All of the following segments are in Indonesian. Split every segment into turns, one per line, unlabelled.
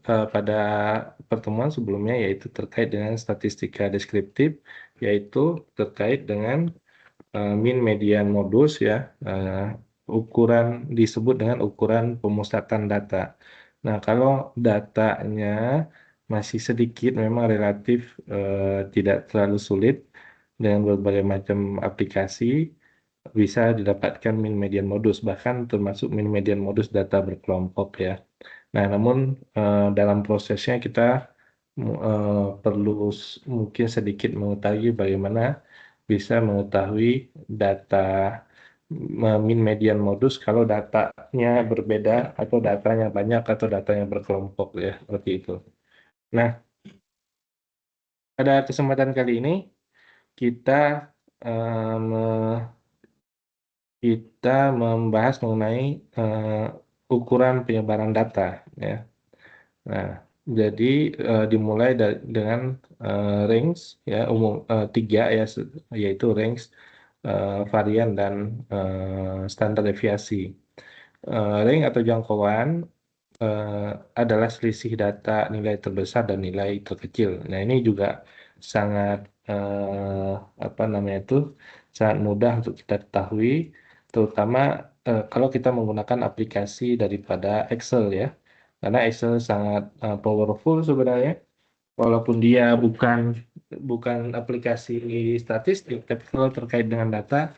pada pertemuan sebelumnya, yaitu terkait dengan statistika deskriptif, yaitu terkait dengan mean median modus ya, ukuran disebut dengan ukuran pemusatan data. Nah, kalau datanya masih sedikit, memang relatif tidak terlalu sulit dengan berbagai macam aplikasi bisa didapatkan mean median modus, bahkan termasuk mean median modus data berkelompok ya. Nah, namun dalam prosesnya kita perlu mungkin sedikit mengetahui bagaimana bisa mengetahui data mean median modus kalau datanya berbeda atau datanya banyak atau datanya berkelompok ya, seperti itu. Nah, pada kesempatan kali ini kita eh, me- kita membahas mengenai ukuran penyebaran data ya. Nah, jadi dimulai dengan range ya umum tiga ya, yaitu range, varian dan standar deviasi. Range atau jangkauan eh, adalah selisih data nilai terbesar dan nilai terkecil. Nah, ini juga sangat apa namanya itu sangat mudah untuk kita ketahui, terutama kalau kita menggunakan aplikasi daripada Excel ya. Karena Excel sangat powerful sebenarnya, walaupun dia bukan bukan aplikasi statistik, tapi kalau terkait dengan data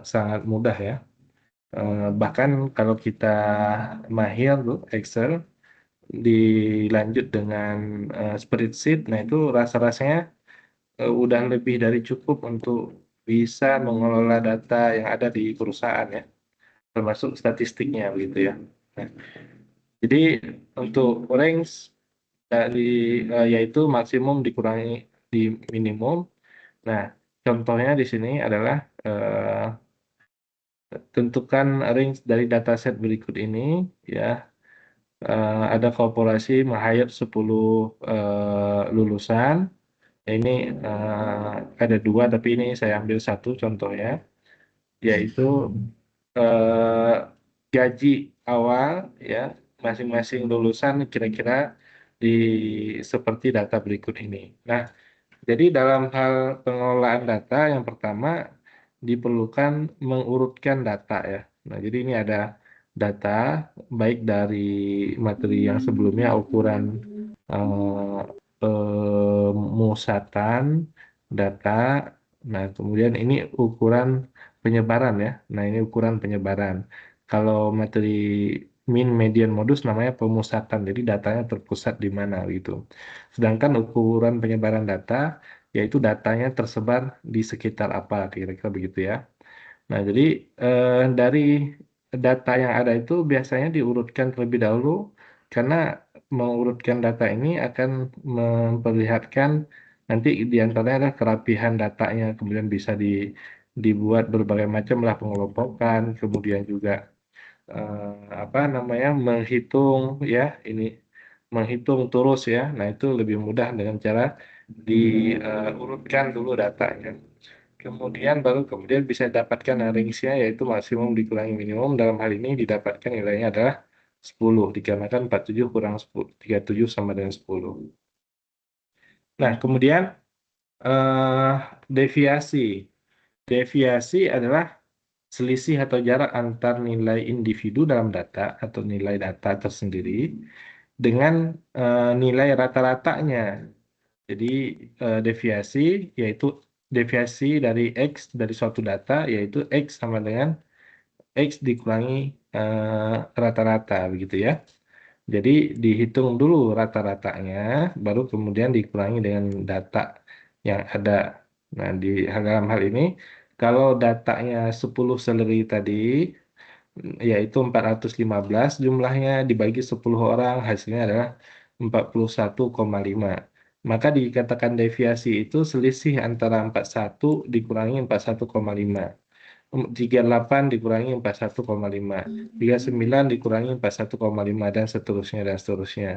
sangat mudah ya. Bahkan kalau kita mahir tuh Excel dilanjut dengan spreadsheet, nah itu rasa-rasanya udah lebih dari cukup untuk bisa mengelola data yang ada di perusahaan ya, termasuk statistiknya begitu ya. Nah, jadi untuk range dari yaitu maksimum dikurangi di minimum. Nah, contohnya di sini adalah tentukan range dari dataset berikut ini ya. Ada korporasi meng-hire 10 lulusan. Ini ada dua, tapi ini saya ambil satu contohnya, yaitu eh, gaji awal ya masing-masing lulusan kira-kira di seperti data berikut ini. Nah, jadi dalam hal pengelolaan data yang pertama diperlukan mengurutkan data ya. Nah, jadi ini ada data baik dari materi yang sebelumnya ukuran eh, pemusatan data. Nah, kemudian ini ukuran penyebaran ya. Nah, ini ukuran penyebaran. Kalau materi mean median modus namanya pemusatan. Jadi datanya terpusat di mana gitu. Sedangkan ukuran penyebaran data yaitu datanya tersebar di sekitar apa, kira-kira begitu ya. Nah, jadi dari data yang ada itu biasanya diurutkan terlebih dahulu, karena mengurutkan data ini akan memperlihatkan nanti di antaranya adalah kerapihan datanya, kemudian bisa dibuat berbagai macam lah pengelompokan, kemudian juga apa namanya menghitung ya, ini menghitung terus ya. Nah, itu lebih mudah dengan cara diurutkan dulu datanya. Kemudian bisa dapatkan range-nya, yaitu maksimum dikurangi minimum. Dalam hal ini didapatkan nilainya adalah 10 dikarenakan 47 kurang 10, 37 sama dengan 10. Nah, kemudian eh, deviasi. Deviasi adalah selisih atau jarak antar nilai individu dalam data atau nilai data tersendiri dengan nilai rata-ratanya. Jadi deviasi yaitu deviasi dari X dari suatu data, yaitu X sama dengan X dikurangi rata-rata begitu ya. Jadi dihitung dulu rata-ratanya, baru kemudian dikurangi dengan data yang ada. Nah, dalam hal ini, kalau datanya 10 salary tadi, yaitu 415 jumlahnya dibagi 10 orang, hasilnya adalah 41,5. Maka dikatakan deviasi itu selisih antara 41 dikurangi 41,5. 38 dikurangi 41,5, 39 dikurangi 41,5, dan seterusnya dan seterusnya.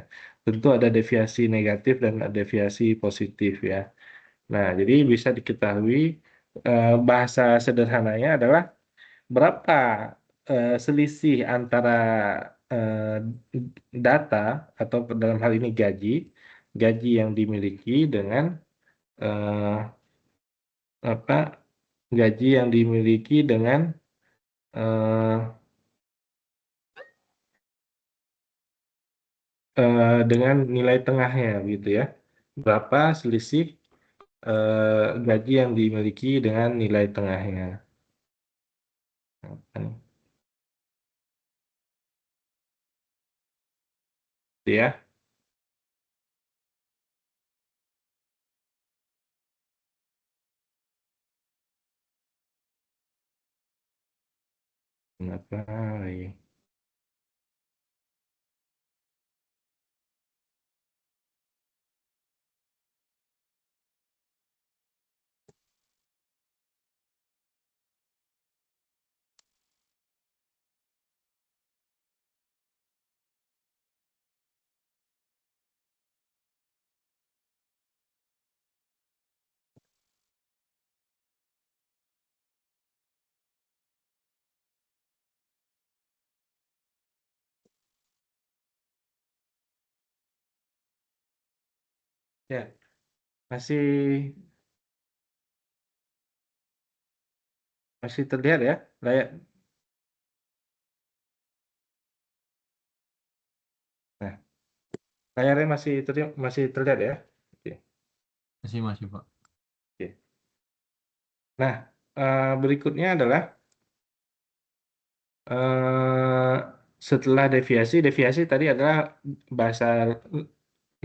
Tentu ada deviasi negatif dan deviasi positif ya. Nah, jadi bisa diketahui bahasa sederhananya adalah berapa selisih antara eh, data atau dalam hal ini gaji yang dimiliki dengan eh, apa gaji yang dimiliki eh, dengan nilai tengahnya gitu ya. Berapa selisih gaji yang dimiliki dengan nilai tengahnya. Kan, gitu ya. Kenapa lagi? Ya, masih masih terlihat ya, layak. Nah, layarnya masih terlihat ya. Oke,
Masih Pak.
oke. Nah, berikutnya adalah eh, setelah deviasi tadi adalah bahasa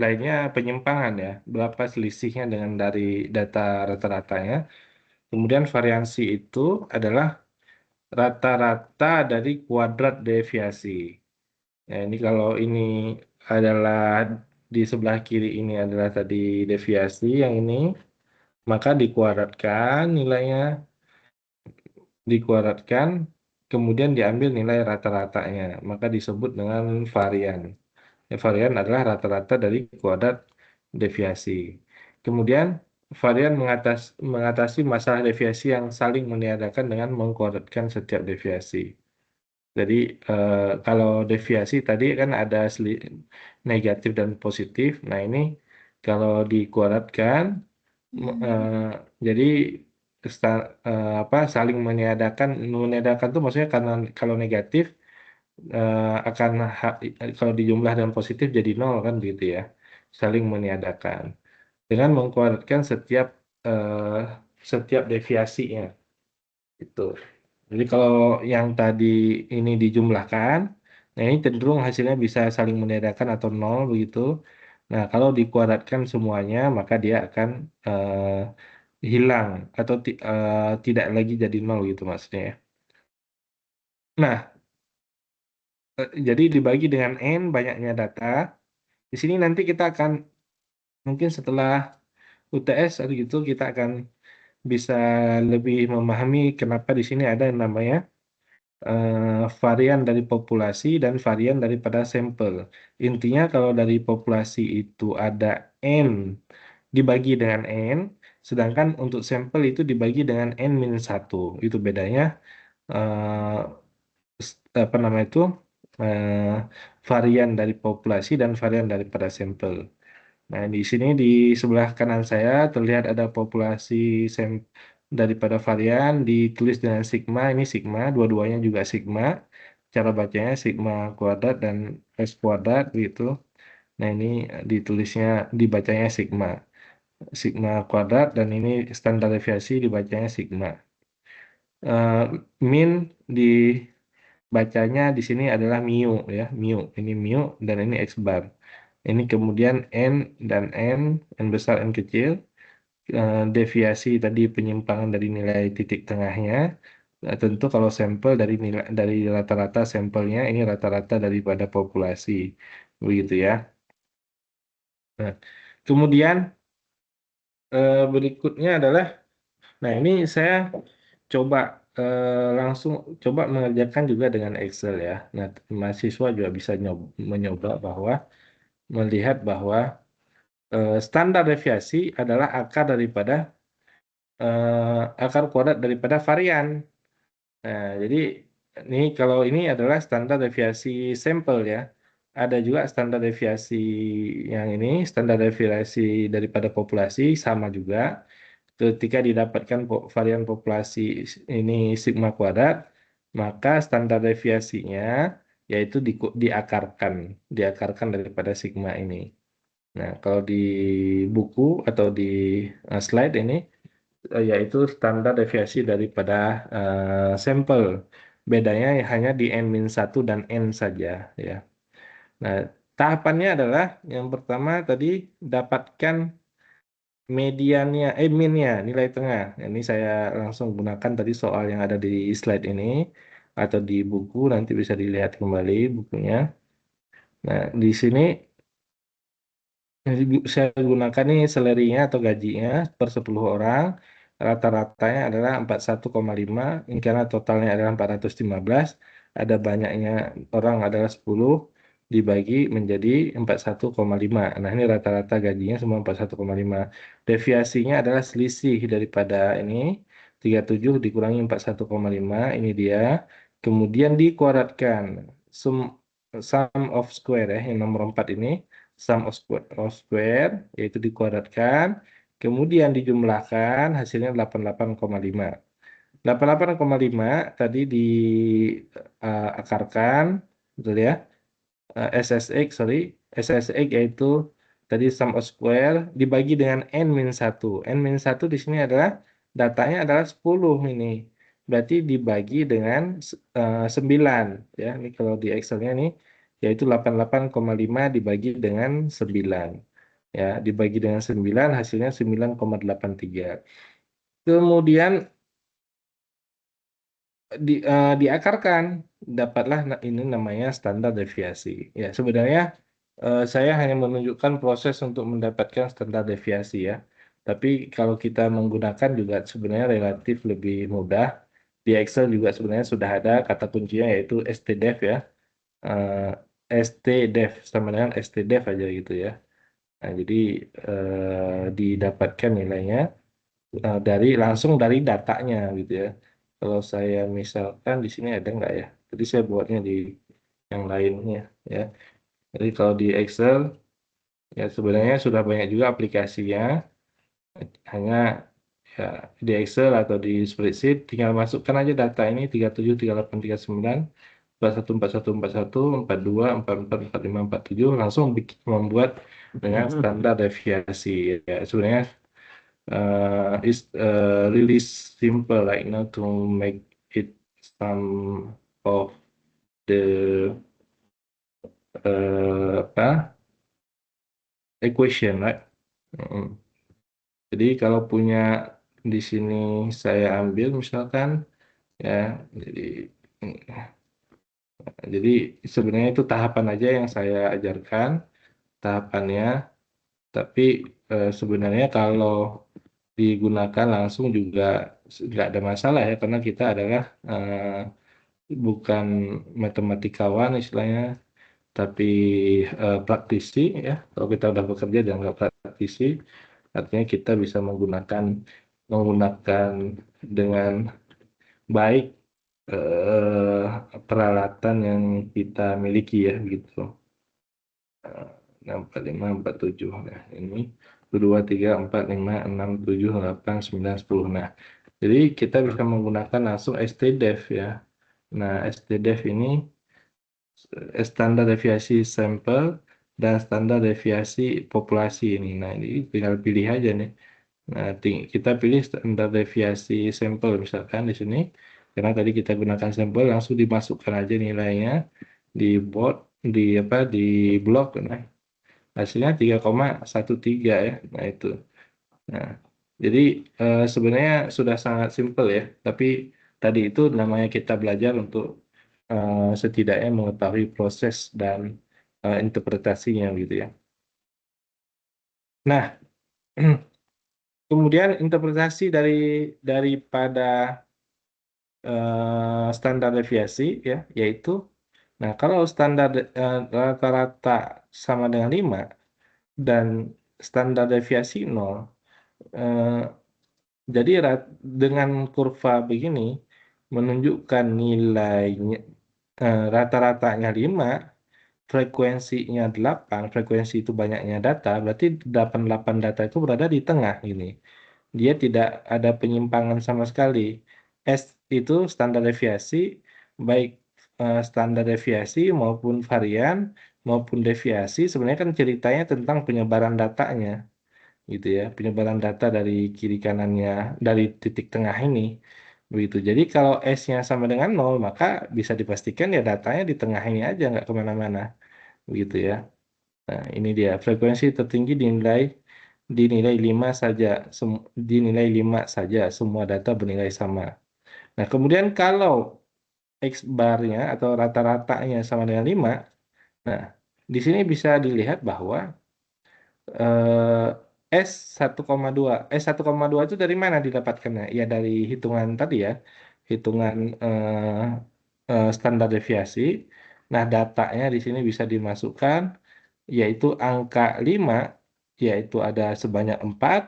lainnya penyimpangan ya, berapa selisihnya dengan dari data rata-ratanya. Kemudian variansi itu adalah rata-rata dari kuadrat deviasi. Ya, ini kalau ini adalah di sebelah kiri ini adalah tadi deviasi, yang ini maka dikuadratkan nilainya, dikuadratkan, kemudian diambil nilai rata-ratanya, maka disebut dengan varian. Ya, varian adalah rata-rata dari kuadrat deviasi. Kemudian varian mengatasi masalah deviasi yang saling meniadakan dengan mengkuadratkan setiap deviasi. Jadi kalau deviasi tadi kan ada negatif dan positif. Nah ini kalau dikuadratkan, eh, jadi apa saling meniadakan, meniadakan itu maksudnya karena kalau negatif akan kalau dijumlah dan positif jadi nol kan gitu ya, saling meniadakan dengan mengkuadratkan eh, setiap deviasinya itu. Jadi kalau yang tadi ini dijumlahkan, nah ini cenderung hasilnya bisa saling meniadakan atau nol begitu. Nah kalau dikuadratkan semuanya maka dia akan hilang atau tidak lagi jadi nol gitu maksudnya ya. Nah, jadi dibagi dengan n banyaknya data. Di sini nanti kita akan mungkin setelah UTS atau gitu kita akan bisa lebih memahami kenapa di sini ada yang namanya varian dari populasi dan varian daripada sampel. Intinya kalau dari populasi itu ada n dibagi dengan n, sedangkan untuk sampel itu dibagi dengan n-1. Itu bedanya eh, apa nama itu eh, varian dari populasi dan varian daripada sampel. Nah, di sini di sebelah kanan saya terlihat ada populasi daripada varian ditulis dengan sigma. Ini sigma, dua-duanya juga sigma. Cara bacanya sigma kuadrat dan S kuadrat gitu. Nah, ini ditulisnya dibacanya sigma. Sigma kuadrat dan ini standar deviasi dibacanya sigma. Eh, Min dibacanya di sini adalah mu ya, mu. Ini mu dan ini X bar. Ini kemudian N dan N besar, N kecil, deviasi tadi penyimpangan dari nilai titik tengahnya. Tentu kalau sampel dari nilai dari rata-rata sampelnya, ini rata-rata daripada populasi, begitu ya. Nah, kemudian berikutnya adalah, nah ini saya coba langsung coba mengerjakan juga dengan Excel ya. Nah, mahasiswa juga bisa mencoba bahwa melihat bahwa standar deviasi adalah akar kuadrat daripada varian. Nah, jadi Ini kalau ini adalah standar deviasi sampel ya. Ada juga standar deviasi yang ini, standar deviasi daripada populasi sama juga. Ketika didapatkan varian populasi ini sigma kuadrat, maka standar deviasinya yaitu diakarkan, diakarkan daripada sigma ini. Nah, kalau di buku atau di slide ini yaitu standar deviasi daripada sampel. Bedanya hanya di N-1 dan N saja ya. Nah, tahapannya adalah yang pertama tadi dapatkan mediannya, minnya, nilai tengah. Ini saya langsung gunakan tadi soal yang ada di slide ini atau di buku, nanti bisa dilihat kembali bukunya. Nah, di sini jadi saya gunakan nih salary-nya atau gajinya per 10 orang. Rata-ratanya adalah 41,5. Ini karena totalnya adalah 415. Ada banyaknya orang adalah 10 dibagi menjadi 41,5. Nah, ini rata-rata gajinya semua 41,5. Deviasinya adalah selisih daripada ini 37 dikurangi 41,5. Ini dia. Kemudian dikuadratkan. Sum, sum of square ya, yang nomor 4 ini sum of square yaitu dikuadratkan, kemudian dijumlahkan hasilnya 88,5. 88,5 tadi diakarkan, betul ya? SSX, sorry, SSX yaitu tadi sum of square dibagi dengan N-1. N-1 di sini adalah datanya adalah 10 ini. Berarti dibagi dengan 9 ya. Ini kalau di Excel-nya nih yaitu 88,5 dibagi dengan 9. Ya, dibagi dengan 9 hasilnya 9,83. Kemudian diakarkan dapatlah ini namanya standar deviasi. Ya, sebenarnya saya hanya menunjukkan proses untuk mendapatkan standar deviasi ya. Tapi kalau kita menggunakan juga sebenarnya relatif lebih mudah. Di Excel juga sebenarnya sudah ada kata kuncinya yaitu stdef ya. stdef sama dengan stdef aja gitu ya. Nah, jadi didapatkan nilainya dari langsung dari datanya gitu ya. Kalau saya misalkan di sini ada nggak ya? Jadi saya buatnya di yang lainnya ya. Jadi kalau di Excel ya sebenarnya sudah banyak juga aplikasinya. Hanya ya di Excel atau di spreadsheet tinggal masukkan aja data ini 37, 38, 39, 41, 41, 41, 42, 44, 45, 47 langsung membuat dengan standar deviasi ya. Sebenarnya is really simple like to make it some of the apa equation right. Mm. Jadi kalau punya di sini saya ambil misalkan ya jadi jadi sebenarnya itu tahapan aja yang saya ajarkan tahapannya tapi sebenarnya kalau digunakan langsung juga nggak ada masalah ya karena kita adalah bukan matematikawan istilahnya, tapi praktisi ya. Kalau kita udah bekerja dan nggak praktisi, artinya kita bisa menggunakan dengan baik eh, peralatan yang kita miliki ya gitu. 45, 47. Nah, ini 2, 3, 4, 5, 6, 7, 8, 9, 10. Nah, jadi kita bisa menggunakan langsung STDEV ya. Nah, STDEV ini standar deviasi sampel dan standar deviasi populasi ini. Nah, ini tinggal pilih aja nih. Nah, kita pilih standar deviasi sampel misalkan di sini. Karena tadi kita gunakan sampel langsung dimasukkan aja nilainya di board di apa di blok. Nah, hasilnya 3,13 ya. Nah, itu. Nah, jadi sebenarnya sudah sangat simpel ya, tapi tadi itu namanya kita belajar untuk setidaknya mengetahui proses dan interpretasinya gitu ya. Nah, kemudian interpretasi daripada standar deviasi ya, yaitu nah kalau standar rata-rata sama dengan 5 dan standar deviasi 0, eh, jadi dengan kurva begini, menunjukkan nilainya rata-ratanya 5, frekuensinya 8, frekuensi itu banyaknya data, berarti 88 data itu berada di tengah ini. Dia tidak ada penyimpangan sama sekali. S itu standar deviasi, baik standar deviasi maupun varian maupun deviasi, sebenarnya kan ceritanya tentang penyebaran datanya, gitu ya, penyebaran data dari kiri kanannya, dari titik tengah ini. Begitu. Jadi kalau S-nya sama dengan 0, maka bisa dipastikan ya datanya di tengah ini aja, nggak kemana-mana. Begitu ya. Nah, ini dia frekuensi tertinggi dinilai 5 saja, dinilai 5 saja, semua data bernilai sama. Nah, kemudian kalau X barnya atau rata-ratanya sama dengan 5, nah, di sini bisa dilihat bahwa S1,2 itu dari mana didapatkannya? Ya dari hitungan tadi ya, hitungan standar deviasi. Nah, datanya di sini bisa dimasukkan, yaitu angka 5, yaitu ada sebanyak 4.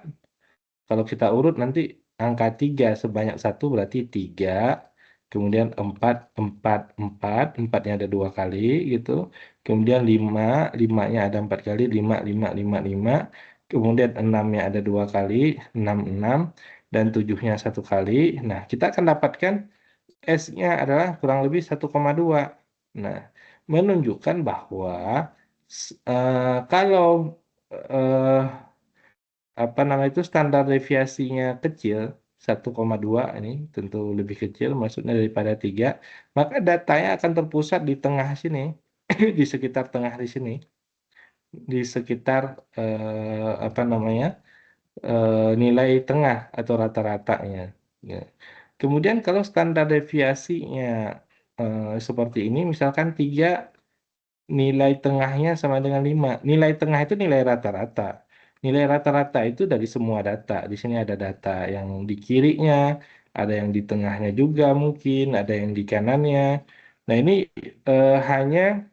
Kalau kita urut nanti angka 3 sebanyak satu berarti 3. Kemudian 4, 4, 4. Empatnya ada 2 kali gitu. Kemudian 5, 5-nya ada 4 kali. 5, 5, 5, 5. Kemudian 6-nya ada 2 kali. 6, 6. Dan 7-nya 1 kali. Nah, kita akan dapatkan S-nya adalah kurang lebih 1,2. Nah, menunjukkan bahwa kalau eh, apa namanya itu standar deviasinya kecil 1,2 ini tentu lebih kecil maksudnya daripada 3, maka datanya akan terpusat di tengah sini di sekitar tengah di sini, di sekitar apa namanya nilai tengah atau rata-ratanya ya. Kemudian kalau standar deviasinya seperti ini misalkan 3, nilai tengahnya sama dengan 5. Nilai tengah itu nilai rata-rata. Nilai rata-rata itu dari semua data. Di sini ada data yang di kirinya, ada yang di tengahnya juga mungkin, ada yang di kanannya. Nah, ini hanya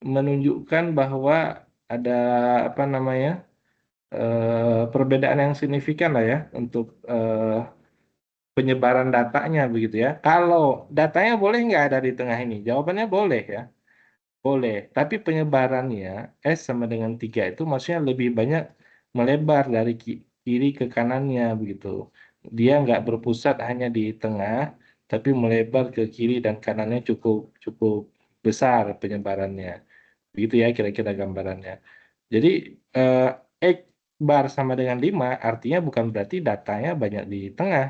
menunjukkan bahwa ada apa namanya perbedaan yang signifikan lah ya untuk penyebaran datanya begitu ya. Kalau datanya boleh nggak ada di tengah ini? Jawabannya boleh ya. Boleh, tapi penyebarannya S sama dengan 3 itu maksudnya lebih banyak melebar dari kiri ke kanannya begitu. Dia nggak berpusat hanya di tengah, tapi melebar ke kiri dan kanannya cukup cukup besar penyebarannya. Begitu ya kira-kira gambarannya. Jadi eh, X bar sama dengan 5 artinya bukan berarti datanya banyak di tengah.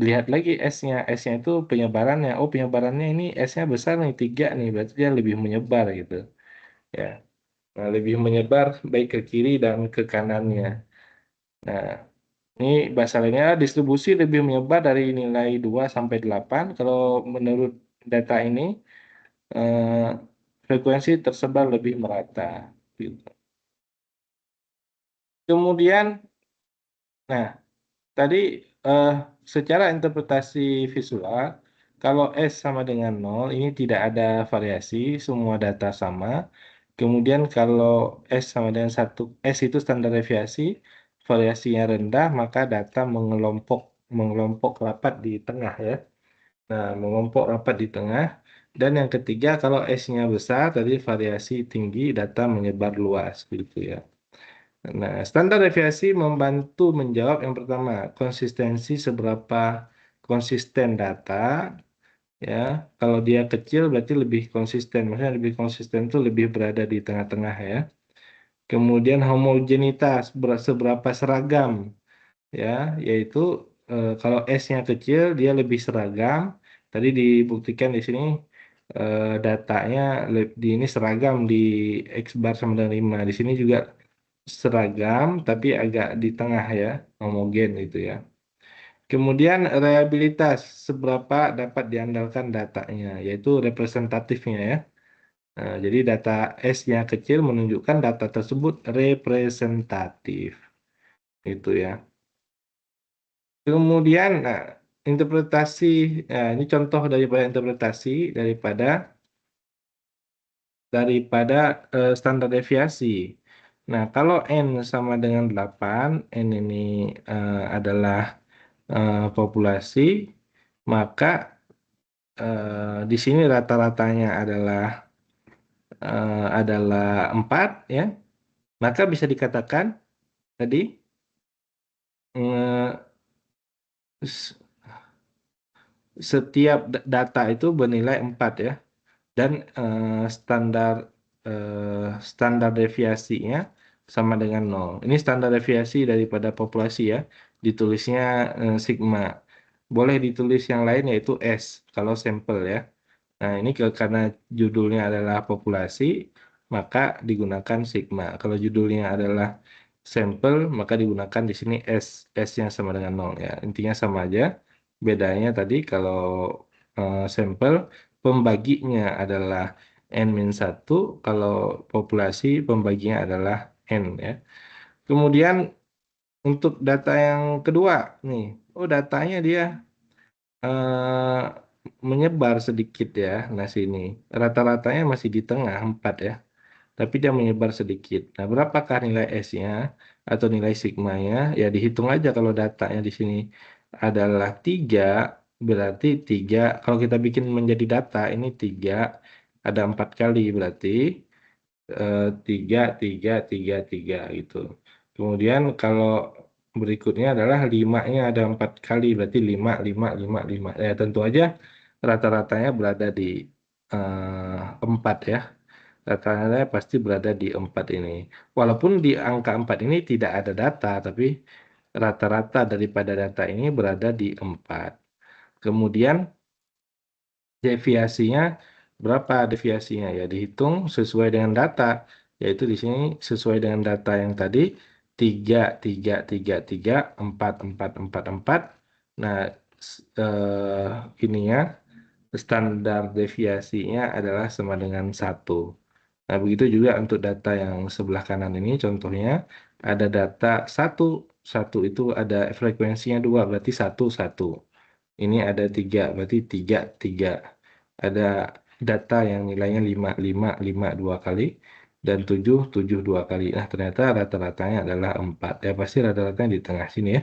Lihat lagi S-nya. S-nya itu penyebarannya. Oh, penyebarannya ini S-nya besar nih, 3 nih. Berarti dia lebih menyebar gitu. Ya, nah, lebih menyebar baik ke kiri dan ke kanannya. Nah, ini bahasa lainnya distribusi lebih menyebar dari nilai 2 sampai 8. Kalau menurut data ini, eh, frekuensi tersebar lebih merata. Gitu. Kemudian, nah, tadi eh, secara interpretasi visual, kalau S sama dengan 0, ini tidak ada variasi, semua data sama. Kemudian kalau S sama dengan 1, S itu standar deviasi, variasinya rendah, maka data mengelompok mengelompok rapat di tengah ya. Nah, mengelompok rapat di tengah. Dan yang ketiga, kalau S-nya besar, tadi variasi tinggi, data menyebar luas gitu ya. Nah, standar deviasi membantu menjawab yang pertama, konsistensi seberapa konsisten data, ya. Kalau dia kecil berarti lebih konsisten, maksudnya lebih konsisten itu lebih berada di tengah-tengah ya. Kemudian homogenitas, seberapa seragam, ya, yaitu kalau S-nya kecil dia lebih seragam. Tadi dibuktikan di sini datanya di ini seragam di X bar sama dengan 5. Di sini juga seragam tapi agak di tengah ya, homogen gitu ya. Kemudian reliabilitas, seberapa dapat diandalkan datanya, yaitu representatifnya ya. Nah, jadi data S-nya kecil menunjukkan data tersebut representatif, itu ya. Kemudian, nah, interpretasi, nah, ini contoh daripada interpretasi daripada standar deviasi. Nah, kalau N sama dengan 8, N ini adalah populasi, maka di sini rata-ratanya adalah 4 ya. Maka bisa dikatakan tadi eh, s- setiap data itu bernilai 4 ya. Dan standar deviasinya sama dengan nol. Ini standar deviasi daripada populasi ya. Ditulisnya sigma. Boleh ditulis yang lain yaitu S kalau sampel ya. Nah, ini karena judulnya adalah populasi, maka digunakan sigma. Kalau judulnya adalah sampel, maka digunakan di sini S, S-nya sama dengan nol ya. Intinya sama aja. Bedanya tadi kalau sampel, pembaginya adalah N-1, kalau populasi pembaginya adalah N ya. Kemudian untuk data yang kedua, nih, oh datanya dia eh, menyebar sedikit ya. Nah, sini rata-ratanya masih di tengah 4 ya, tapi dia menyebar sedikit. Nah, berapakah nilai S-nya atau nilai sigma-nya? Ya dihitung aja kalau datanya di sini adalah 3, berarti 3 kalau kita bikin menjadi data ini 3 ada 4 kali berarti 3, 3, 3, 3 gitu. Kemudian kalau berikutnya adalah 5-nya ada 4 kali, berarti 5, 5, 5, 5. Ya tentu aja rata-ratanya berada di 4 ya. Rata-ratanya pasti berada di 4 ini. Walaupun di angka 4 ini tidak ada data, tapi rata-rata daripada data ini berada di 4. Kemudian deviasinya berapa deviasinya ya dihitung sesuai dengan data, yaitu di sini sesuai dengan data yang tadi 3 3 3 3 4 4 4 4. Nah, ininya standar deviasinya adalah sama dengan 1. Nah, begitu juga untuk data yang sebelah kanan ini contohnya ada data 1, 1 itu ada frekuensinya 2 berarti 1 1. Ini ada 3 berarti 3 3. Ada data yang nilainya 5 5 5 dua kali dan 7 7 dua kali. Nah, ternyata rata-ratanya adalah 4. Ya pasti rata-ratanya di tengah sini ya.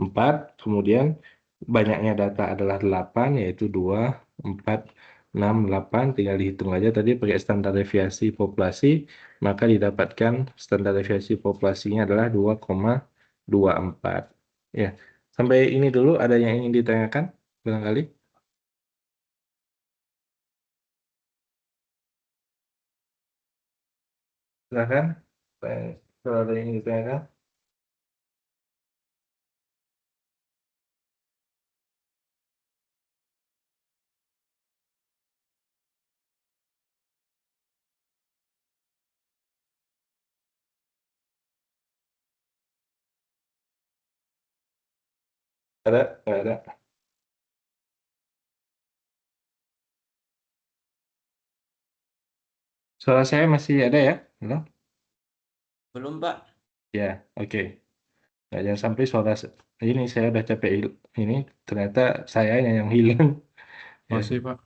4, kemudian banyaknya data adalah 8, yaitu 2, 4, 6, 8, tinggal dihitung aja tadi pakai standar deviasi populasi, maka didapatkan standar deviasi populasinya adalah 2,24. Ya, sampai ini dulu ada yang ingin ditanyakan barangkali? Silakan. Kalau ada yang ingin ditanyakan, ada? Nggak ada. Suara saya masih ada ya? Halo?
Belum, Pak.
Ya, oke. Nah, jangan sampai ini saya udah capek ini ternyata sayanya yang hilang. Ya,
Masih, Pak.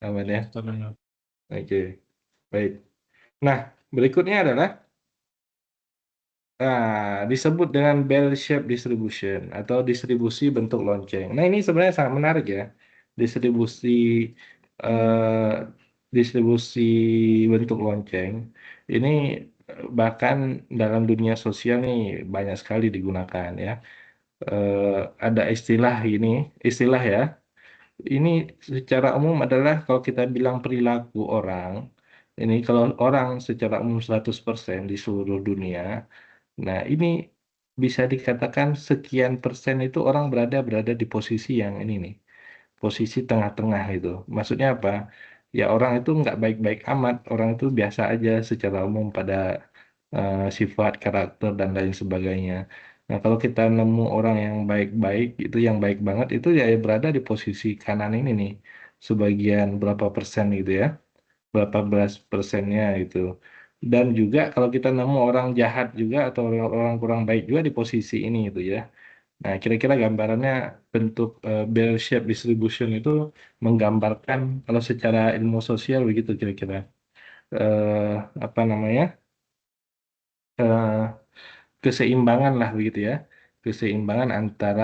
aman ya.
Terdengar.
Oke, baik. Nah, berikutnya adalah disebut dengan bell shape distribution atau distribusi bentuk lonceng. Nah, ini sebenarnya sangat menarik ya. Distribusi eh, distribusi bentuk lonceng. Ini bahkan dalam dunia sosial nih banyak sekali digunakan ya. Eh, ada istilah ya. Ini secara umum adalah kalau kita bilang perilaku orang, ini kalau orang secara umum 100% di seluruh dunia, nah ini bisa dikatakan sekian persen itu orang berada di posisi yang ini nih, posisi tengah-tengah itu. Maksudnya apa? Ya orang itu nggak baik-baik amat, orang itu biasa aja secara umum pada sifat, karakter, dan lain sebagainya. Nah, kalau kita nemu orang yang baik-baik, itu yang baik banget, itu ya berada di posisi kanan ini nih, sebagian berapa persen gitu ya, berapa belas persennya itu. Dan juga kalau kita nemu orang jahat juga atau orang kurang baik juga di posisi ini itu ya. Nah, kira-kira gambarannya bentuk bell shape distribution itu menggambarkan kalau secara ilmu sosial begitu kira-kira. Eh, apa namanya? Eh, Keseimbangan lah begitu ya, keseimbangan antara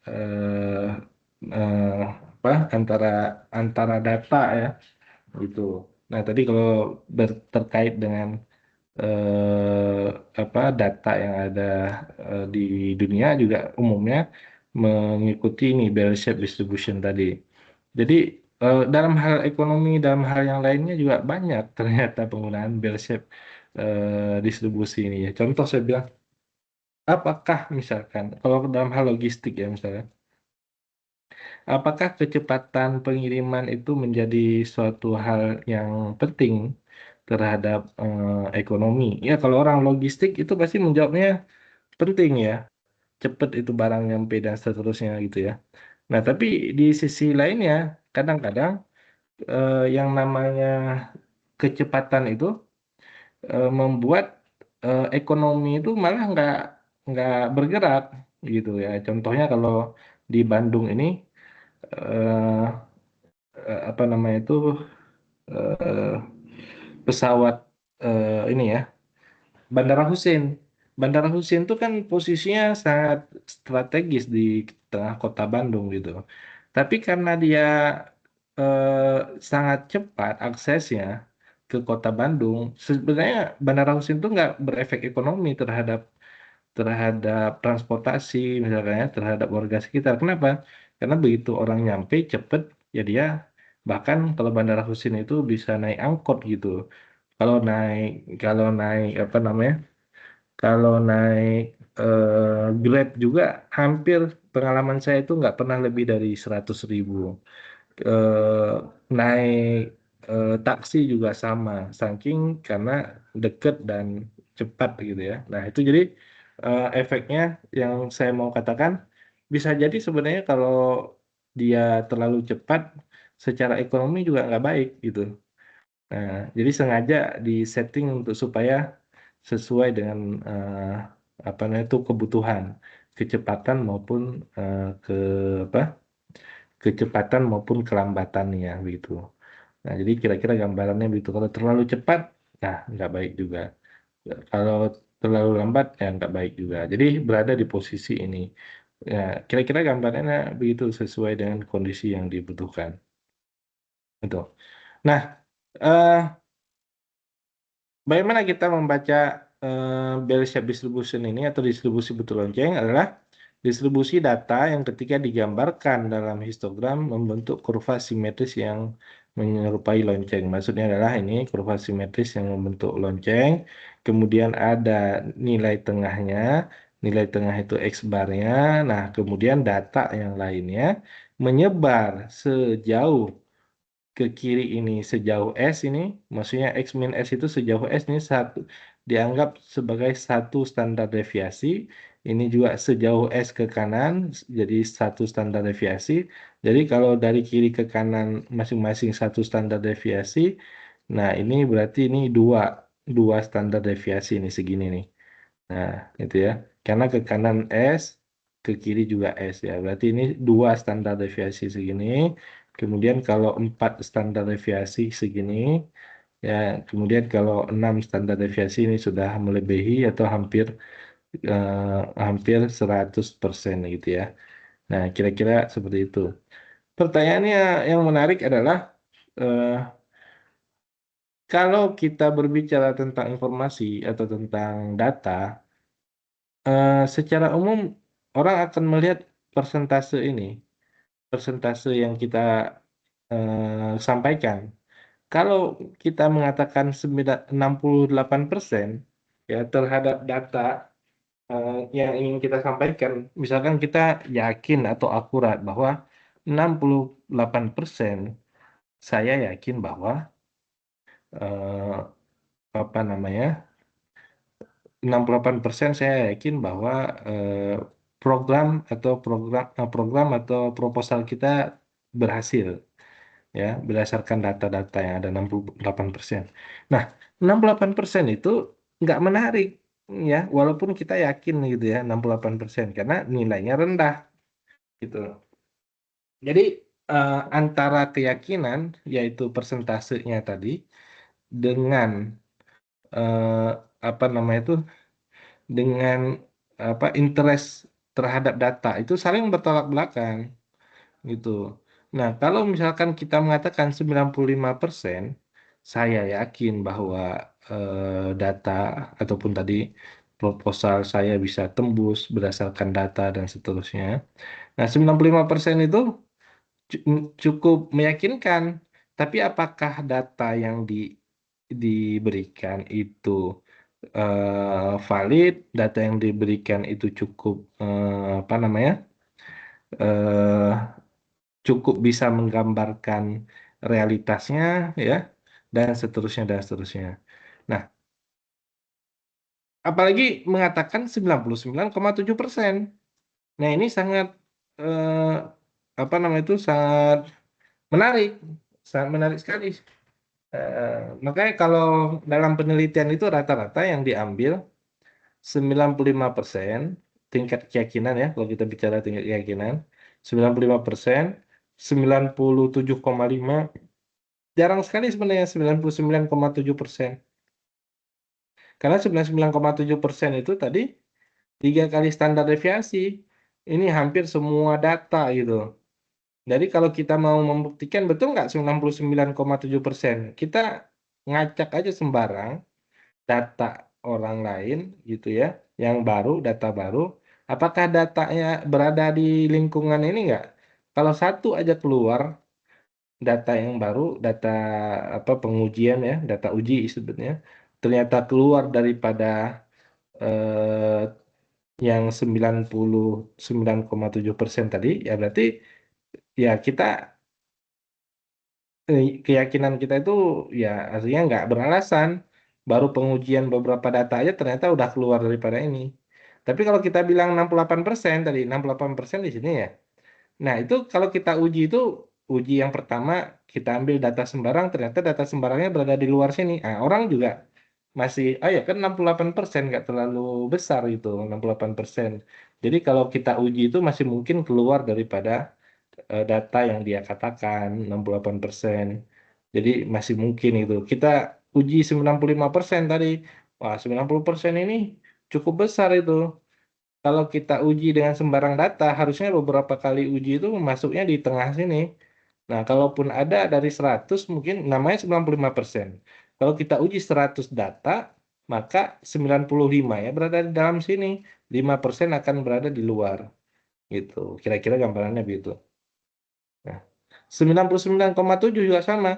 eh, eh, antara antara data ya gitu. Nah, tadi kalau terkait dengan eh, data yang ada di dunia juga umumnya mengikuti ini bell-shaped distribution tadi. Jadi dalam hal ekonomi, dalam hal yang lainnya juga banyak ternyata penggunaan bell-shaped distribusi ini ya. Contoh saya bilang, apakah misalkan kalau dalam hal logistik ya misalnya, apakah kecepatan pengiriman itu menjadi suatu hal yang penting terhadap ekonomi? Ya, kalau orang logistik itu pasti menjawabnya penting ya, cepet itu barang nyampe dan seterusnya gitu ya. Nah, tapi di sisi lainnya, kadang-kadang yang namanya kecepatan itu membuat ekonomi itu malah nggak bergerak gitu ya. Contohnya kalau di Bandung ini eh, apa namanya itu eh, pesawat ini ya Bandara Husein. Bandara Husein itu kan posisinya sangat strategis di tengah kota Bandung gitu. Tapi karena dia sangat cepat aksesnya ke kota Bandung, sebenarnya Bandara Husein itu nggak berefek ekonomi terhadap terhadap transportasi misalnya ya, terhadap warga sekitar. Kenapa? Karena begitu orang nyampe cepet, ya dia bahkan kalau Bandara Husein itu bisa naik angkot gitu. Kalau naik kalau naik apa namanya? Kalau naik Grab juga hampir pengalaman saya itu nggak pernah lebih dari 100.000. Eh, Naik taksi juga sama, saking karena deket dan cepat gitu ya. Nah itu jadi efeknya yang saya mau katakan bisa jadi sebenarnya kalau dia terlalu cepat secara ekonomi juga nggak baik gitu. Nah, jadi sengaja disetting untuk supaya sesuai dengan apa namanya itu kebutuhan kecepatan maupun ke apa kecepatan maupun kelambatannya begitu. Nah, jadi kira-kira gambarannya begitu. Kalau terlalu cepat, nah nggak baik juga. Kalau terlalu lambat, ya nggak baik juga. Jadi berada di posisi ini. Ya, kira-kira gambarannya begitu sesuai dengan kondisi yang dibutuhkan. Betul. Nah, eh, bagaimana kita membaca bell shape distribution ini atau distribusi butuh lonceng adalah distribusi data yang ketika digambarkan dalam histogram membentuk kurva simetris yang menyerupai lonceng. Maksudnya adalah ini kurva simetris yang membentuk lonceng, kemudian ada nilai tengahnya, nilai tengah itu X barnya, nah kemudian data yang lainnya menyebar sejauh ke kiri ini sejauh S ini, maksudnya X min S itu sejauh S ini satu dianggap sebagai satu standar deviasi. Ini juga sejauh S ke kanan, jadi satu standar deviasi. Jadi kalau dari kiri ke kanan masing-masing satu standar deviasi, nah ini berarti ini dua standar deviasi ini segini nih. Nah, itu ya. Karena ke kanan S, ke kiri juga S ya. Berarti ini dua standar deviasi segini. Kemudian kalau empat standar deviasi segini, ya. Kemudian kalau enam standar deviasi ini sudah melebihi atau hampir 100% gitu ya. Nah, kira-kira seperti itu. Pertanyaannya yang menarik adalah eh, kalau kita berbicara tentang informasi atau tentang data, secara umum orang akan melihat persentase ini, persentase yang kita sampaikan. Kalau kita mengatakan 68% ya terhadap data yang ingin kita sampaikan, misalkan kita yakin atau akurat bahwa 68% saya yakin bahwa eh, apa namanya 68% saya yakin bahwa eh, program program atau proposal kita berhasil ya berdasarkan data-data yang ada 68%. Nah, 68% itu nggak menarik ya walaupun kita yakin gitu ya 68% karena nilainya rendah gitu. Jadi antara keyakinan yaitu persentasenya tadi dengan eh, apa namanya itu dengan interest terhadap data itu saling bertolak belakang gitu. Nah, kalau misalkan kita mengatakan 95%, saya yakin bahwa data ataupun tadi proposal saya bisa tembus berdasarkan data dan seterusnya. Nah, 95% itu cukup meyakinkan. Tapi apakah data yang diberikan itu valid, data yang diberikan itu cukup apa namanya? eh, cukup bisa menggambarkan realitasnya ya dan seterusnya. Nah, apalagi mengatakan 99,7%. Nah, ini sangat apa namanya itu menarik, sangat menarik sekali. Makanya kalau dalam penelitian itu rata-rata yang diambil 95% tingkat keyakinan ya, kalau kita bicara tingkat keyakinan, 95%, 97,5, jarang sekali sebenarnya 99,7%. Karena 99,7% itu tadi 3 kali standar deviasi. Ini hampir semua data gitu. Jadi kalau kita mau membuktikan betul nggak 99,7%, kita ngacak aja sembarang data orang lain gitu ya, yang baru, data baru, apakah datanya berada di lingkungan ini nggak? Kalau satu aja keluar data yang baru, data apa pengujian ya, data uji sebetulnya, ternyata keluar daripada eh, yang 99,7% tadi, ya berarti ya kita keyakinan kita itu ya artinya nggak beralasan. Baru pengujian beberapa data aja ternyata udah keluar daripada ini. Tapi kalau kita bilang 68% tadi, 68% di sini ya. Nah, itu kalau kita uji itu, uji yang pertama kita ambil data sembarang, ternyata data sembarangnya berada di luar sini. Nah, orang juga masih, oh ya kan 68% nggak terlalu besar itu, 68%. Jadi kalau kita uji itu masih mungkin keluar daripada data yang dia katakan 68%. Jadi masih mungkin itu. Kita uji 95% tadi. Wah, 90% ini cukup besar itu. Kalau kita uji dengan sembarang data, harusnya beberapa kali uji itu masuknya di tengah sini. Nah, kalaupun ada dari 100, mungkin namanya 95%. Kalau kita uji 100 data, maka 95 ya berada di dalam sini. 5% akan berada di luar. Gitu. Kira-kira gambarannya begitu. Nah, 99,7 juga sama.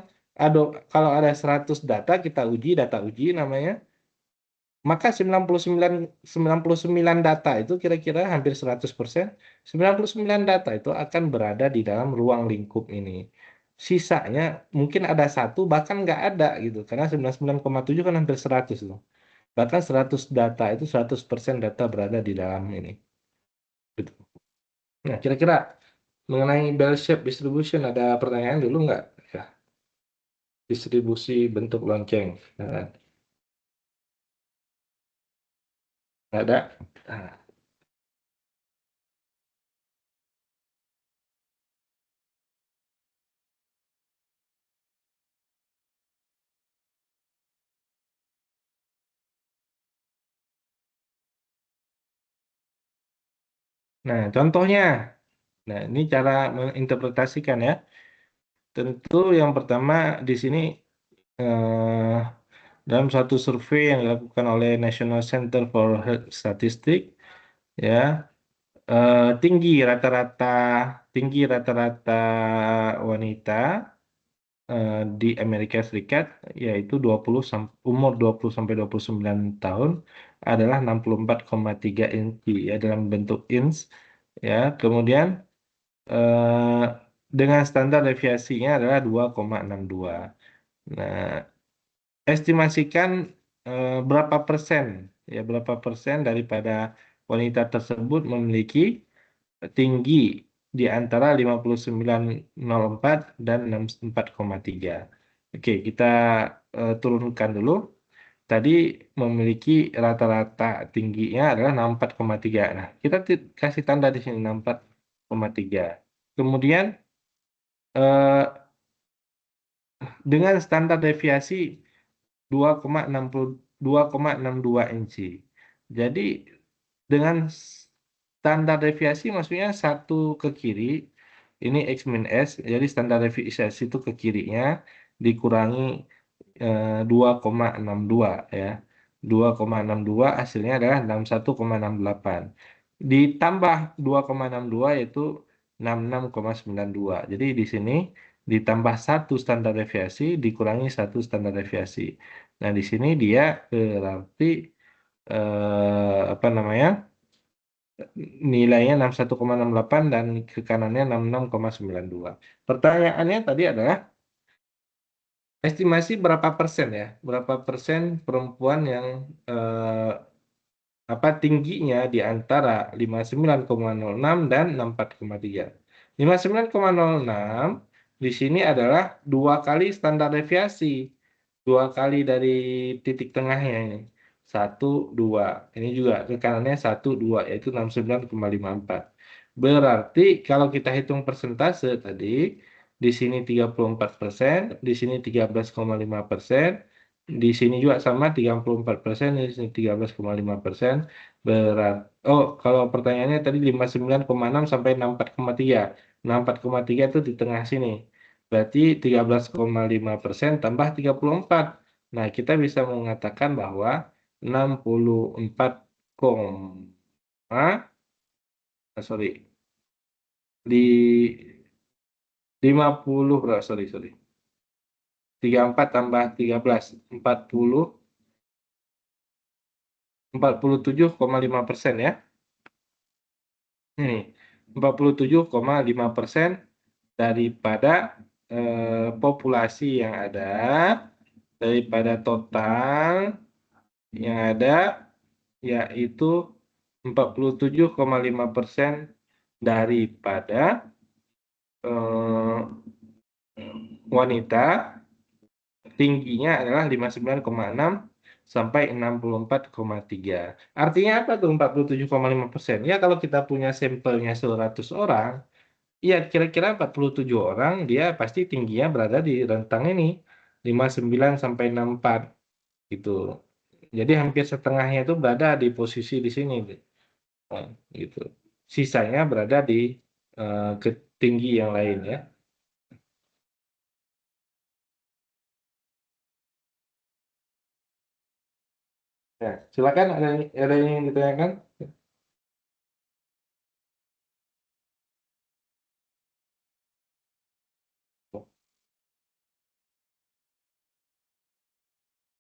Kalau ada 100 data, kita uji, data uji namanya, maka 99 data itu kira-kira hampir 100%, 99 data itu akan berada di dalam ruang lingkup ini. Sisanya mungkin ada satu, bahkan nggak ada gitu. Karena 99,7 kan hampir 100 loh. Bahkan 100 data itu 100% data berada di dalam ini. Gitu. Nah, kira-kira mengenai bell shape distribution ada pertanyaan dulu nggak? Ya, distribusi bentuk lonceng. Nah, nggak ada. Nah, contohnya. Nah, ini cara menginterpretasikan ya. Tentu yang pertama di sini eh, dalam suatu survei yang dilakukan oleh National Center for Health Statistics ya, rata-rata tinggi rata-rata wanita di Amerika Serikat yaitu umur 20 sampai 29 tahun adalah 64,3 inci ya dalam bentuk inch ya. Kemudian eh, dengan standar deviasinya adalah 2,62. Nah, estimasikan berapa persen ya berapa persen daripada wanita tersebut memiliki tinggi di antara 59,04 dan 64,3. Oke, kita turunkan dulu. Tadi memiliki rata-rata tingginya adalah 64,3. Nah, kita kasih tanda di sini 64,3. Kemudian eh, dengan standar deviasi 2,62 inci. Jadi dengan standar deviasi maksudnya satu ke kiri, Ini X min S, jadi standar deviasi itu ke kirinya dikurangi 2,62 ya. 2,62 hasilnya adalah 61,68. Ditambah 2,62 yaitu 66,92. Jadi di sini ditambah satu standar deviasi dikurangi satu standar deviasi. Nah, di sini dia berarti apa namanya? Nilainya 61,68 dan ke kanannya 66,92. Pertanyaannya tadi adalah estimasi berapa persen ya? Berapa persen perempuan yang eh, apa tingginya di antara 59,06 dan 64,3. 59,06 di sini adalah dua kali standar deviasi. Dua kali dari titik tengahnya ini. Satu, dua. Ini juga ke kanannya satu, dua, yaitu 69,54. Berarti kalau kita hitung persentase tadi, di sini 34%, di sini 13,5%, di sini juga sama 34%, di sini 13,5%. Berat. Oh, kalau pertanyaannya tadi 59,6 sampai 64,3. 64,3 itu di tengah sini. Berarti 13,5% tambah 34. Nah, kita bisa mengatakan bahwa 64, sorry, di 50 berapa? Sorry. 34 tambah 13, 47,5% ya. Ini 47,5% daripada populasi yang ada, daripada total yang ada, yaitu 47,5% daripada eh, wanita, tingginya adalah 59,6 sampai 64,3. Artinya apa tuh 47,5%? Ya kalau kita punya sampelnya 100 orang, ya kira-kira 47 orang dia pasti tingginya berada di rentang ini 59 sampai 64 gitu. Jadi hampir setengahnya itu berada di posisi di sini eh, gitu. Sisanya berada di ketinggi yang lain ya. Ya, silakan ada yang ingin ditanyakan?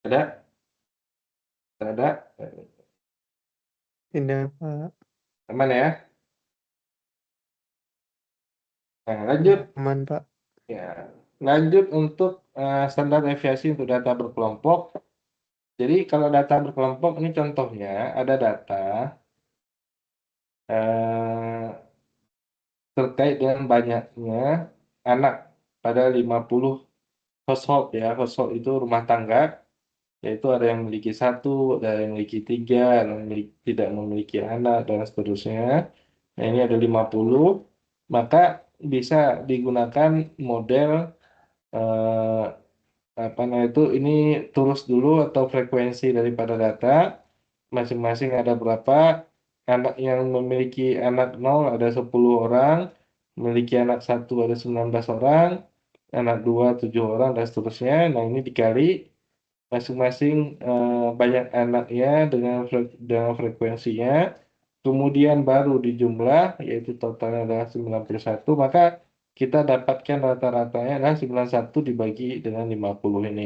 Ada? Ada?
Tidak, Pak.
Aman ya? Nah,
Ya,
lanjut.
aman, Pak.
Ya, lanjut untuk standar deviasi untuk data berkelompok. Jadi kalau data berkelompok ini contohnya ada data eh, terkait dengan banyaknya anak pada 50 household ya. Household itu rumah tangga, yaitu ada yang memiliki satu, ada yang memiliki tiga, ada yang tidak memiliki anak, dan seterusnya. Nah, ini ada 50, maka bisa digunakan model eh, apa namanya itu ini terus dulu atau frekuensi daripada data masing-masing ada berapa anak yang memiliki anak 0 ada 10 orang, memiliki anak satu ada 19 orang, anak 2 7 orang dan seterusnya. Nah, ini dikali masing-masing banyak anaknya dengan frekuensinya, kemudian baru dijumlah yaitu totalnya adalah 91, maka kita dapatkan rata-ratanya adalah 91 dibagi dengan 50 ini.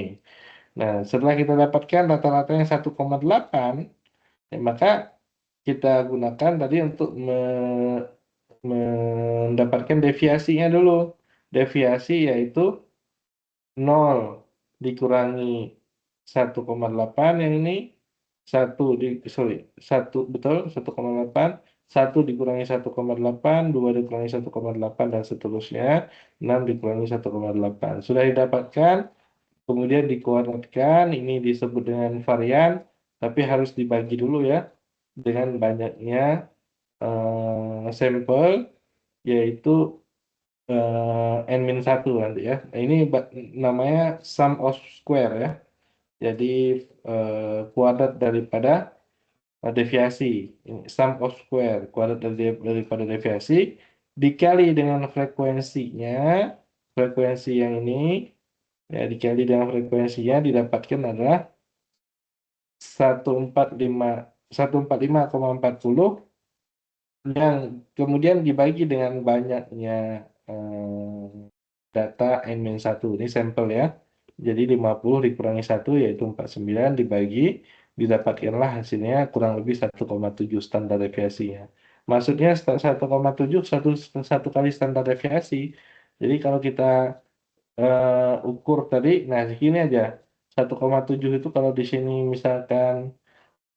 Nah, setelah kita dapatkan rata-ratanya 1,8, ya, maka kita gunakan tadi untuk mendapatkan deviasinya dulu. Deviasi yaitu 0 dikurangi 1,8 yang ini, 1 1 betul, 1,8, 1 dikurangi 1,8, 2 dikurangi 1,8, dan seterusnya, 6 dikurangi 1,8. Sudah didapatkan, kemudian dikuadratkan, ini disebut dengan varian, tapi harus dibagi dulu ya, dengan banyaknya sampel, yaitu N-1 nanti ya. Nah, ini namanya sum of square ya. Jadi kuadrat daripada deviasi. Ini sum of square, kuadrat daripada deviasi dikali dengan frekuensinya, frekuensi yang ini, ya dikali dengan frekuensinya didapatkan adalah 145,40 yang kemudian dibagi dengan banyaknya data N-1. Ini sampel ya. Jadi 50 dikurangi 1 yaitu 49 dibagi didapatkanlah hasilnya kurang lebih 1,7 standar deviasinya. Maksudnya 1,7 satu kali standar deviasi. Jadi kalau kita ukur tadi, nah segini aja. 1,7 itu kalau di sini misalkan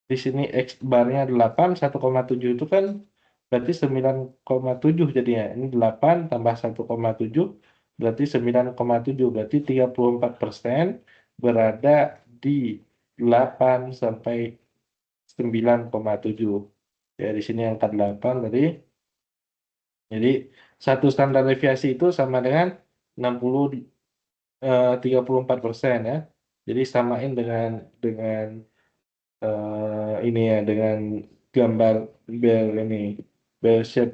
di sini X barnya 8, 1,7 itu kan berarti 9,7 jadinya. Ini 8 tambah 1,7 berarti 9,7. Berarti 34% berada di 8 sampai 9,7. Ya, di sini angka 8 tadi. Jadi satu standar deviasi itu sama dengan 60 34% ya. Jadi samain dengan ini ya dengan gambar ini bell shape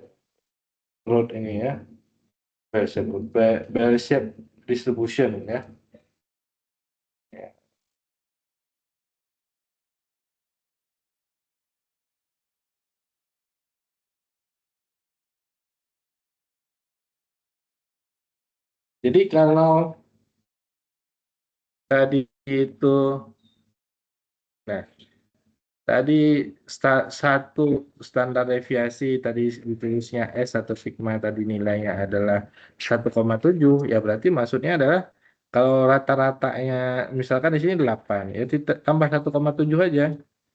road ini ya bell shape distribution ya. Ya. Jadi kalau tadi itu, nah tadi satu standar deviasi tadi definisinya S atau sigma tadi nilainya adalah 1,7 ya berarti maksudnya adalah kalau rata-ratanya misalkan di sini 8 ya tambah 1,7 aja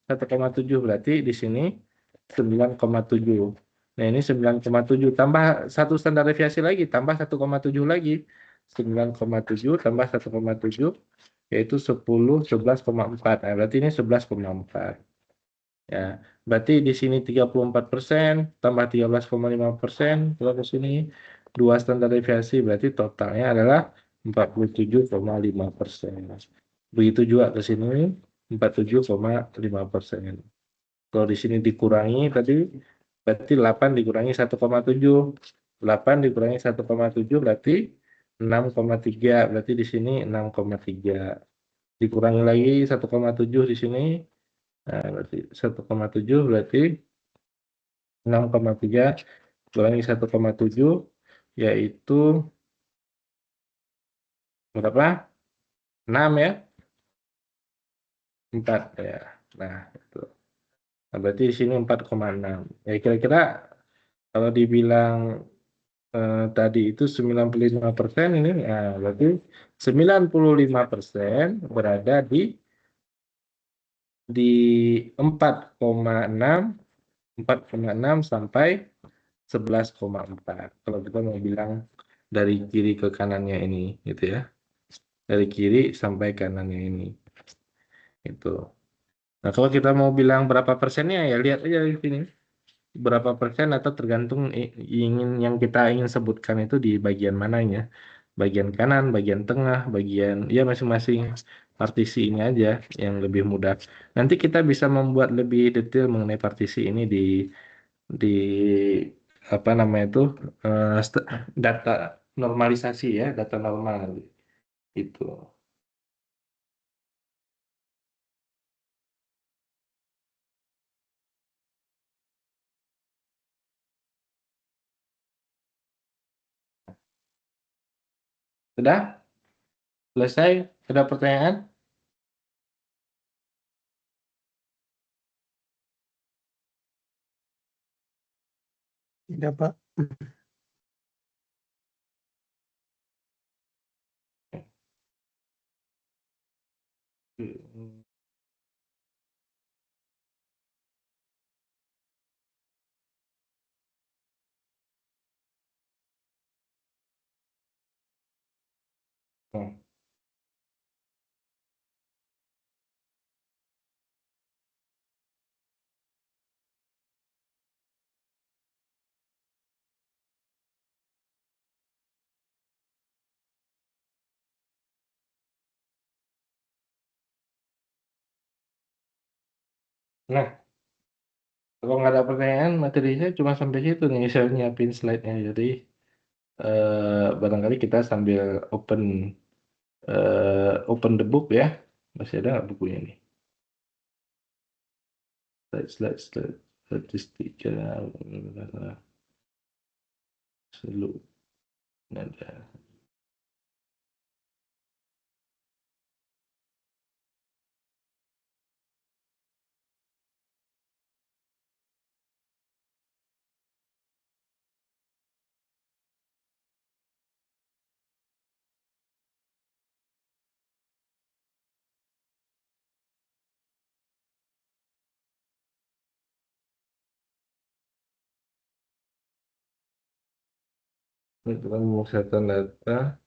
1,7 berarti di sini 9,7. Nah ini 9,7 tambah satu standar deviasi lagi tambah 1,7 lagi 9,7 tambah 1,7 yaitu 10 11,4. Nah, berarti ini 11,4. Ya, berarti di sini 34% tambah 13,5%, kalau ke sini dua standar deviasi berarti totalnya adalah 47,5%. Begitu juga ke sini 47,5%. Kalau di sini dikurangi tadi berarti 8 dikurangi 1,7. 8 dikurangi 1,7 berarti 6,3. Berarti di sini 6,3. Dikurangi lagi 1,7 di sini. Nah, berarti 1,7 berarti 6,3 kurangi 1,7 yaitu berapa? 6 ya? 4 ya. Nah, itu. Nah, berarti di sini 4,6. Ya kira-kira kalau dibilang tadi itu 95% ini ya berarti 95% berada di 4,6 4,6 sampai 11,4 kalau kita mau bilang dari kiri ke kanannya ini gitu ya dari kiri sampai kanannya ini itu. Nah kalau kita mau bilang berapa persennya ya lihat aja di sini berapa persen atau tergantung yang kita ingin sebutkan itu di bagian mananya bagian kanan bagian tengah bagian ya masing-masing partisi ini aja yang lebih mudah nanti kita bisa membuat lebih detail mengenai partisi ini di apa namanya itu data normalisasi ya data normal itu. Sudah selesai ada pertanyaan.
Tidak, Pak. Nah
Kalau nggak ada pertanyaan, materi saya cuma sampai situ nih. Saya nyiapin slide-nya. Jadi barangkali kita sambil open the book ya. Masih ada nggak bukunya nih? Slide statistika selalu ada. Itu kan kesehatan data.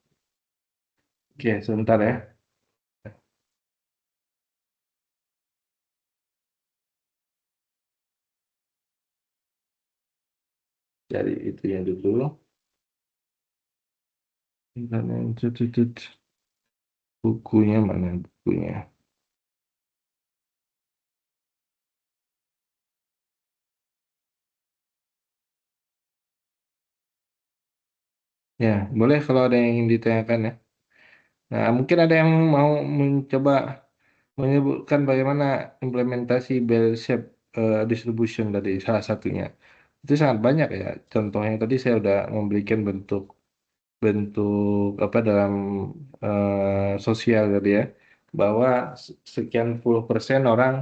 Oke, sebentar ya. Cari itu yang dulu. Dan yang bukunya mana bukunya? Ya, boleh kalau ada yang ingin ditanyakan ya. Nah, mungkin ada yang mau mencoba menyebutkan bagaimana implementasi bell shape distribution tadi salah satunya. Itu sangat banyak ya. Contohnya tadi saya udah memberikan bentuk bentuk apa dalam sosial tadi ya, bahwa sekian puluh persen orang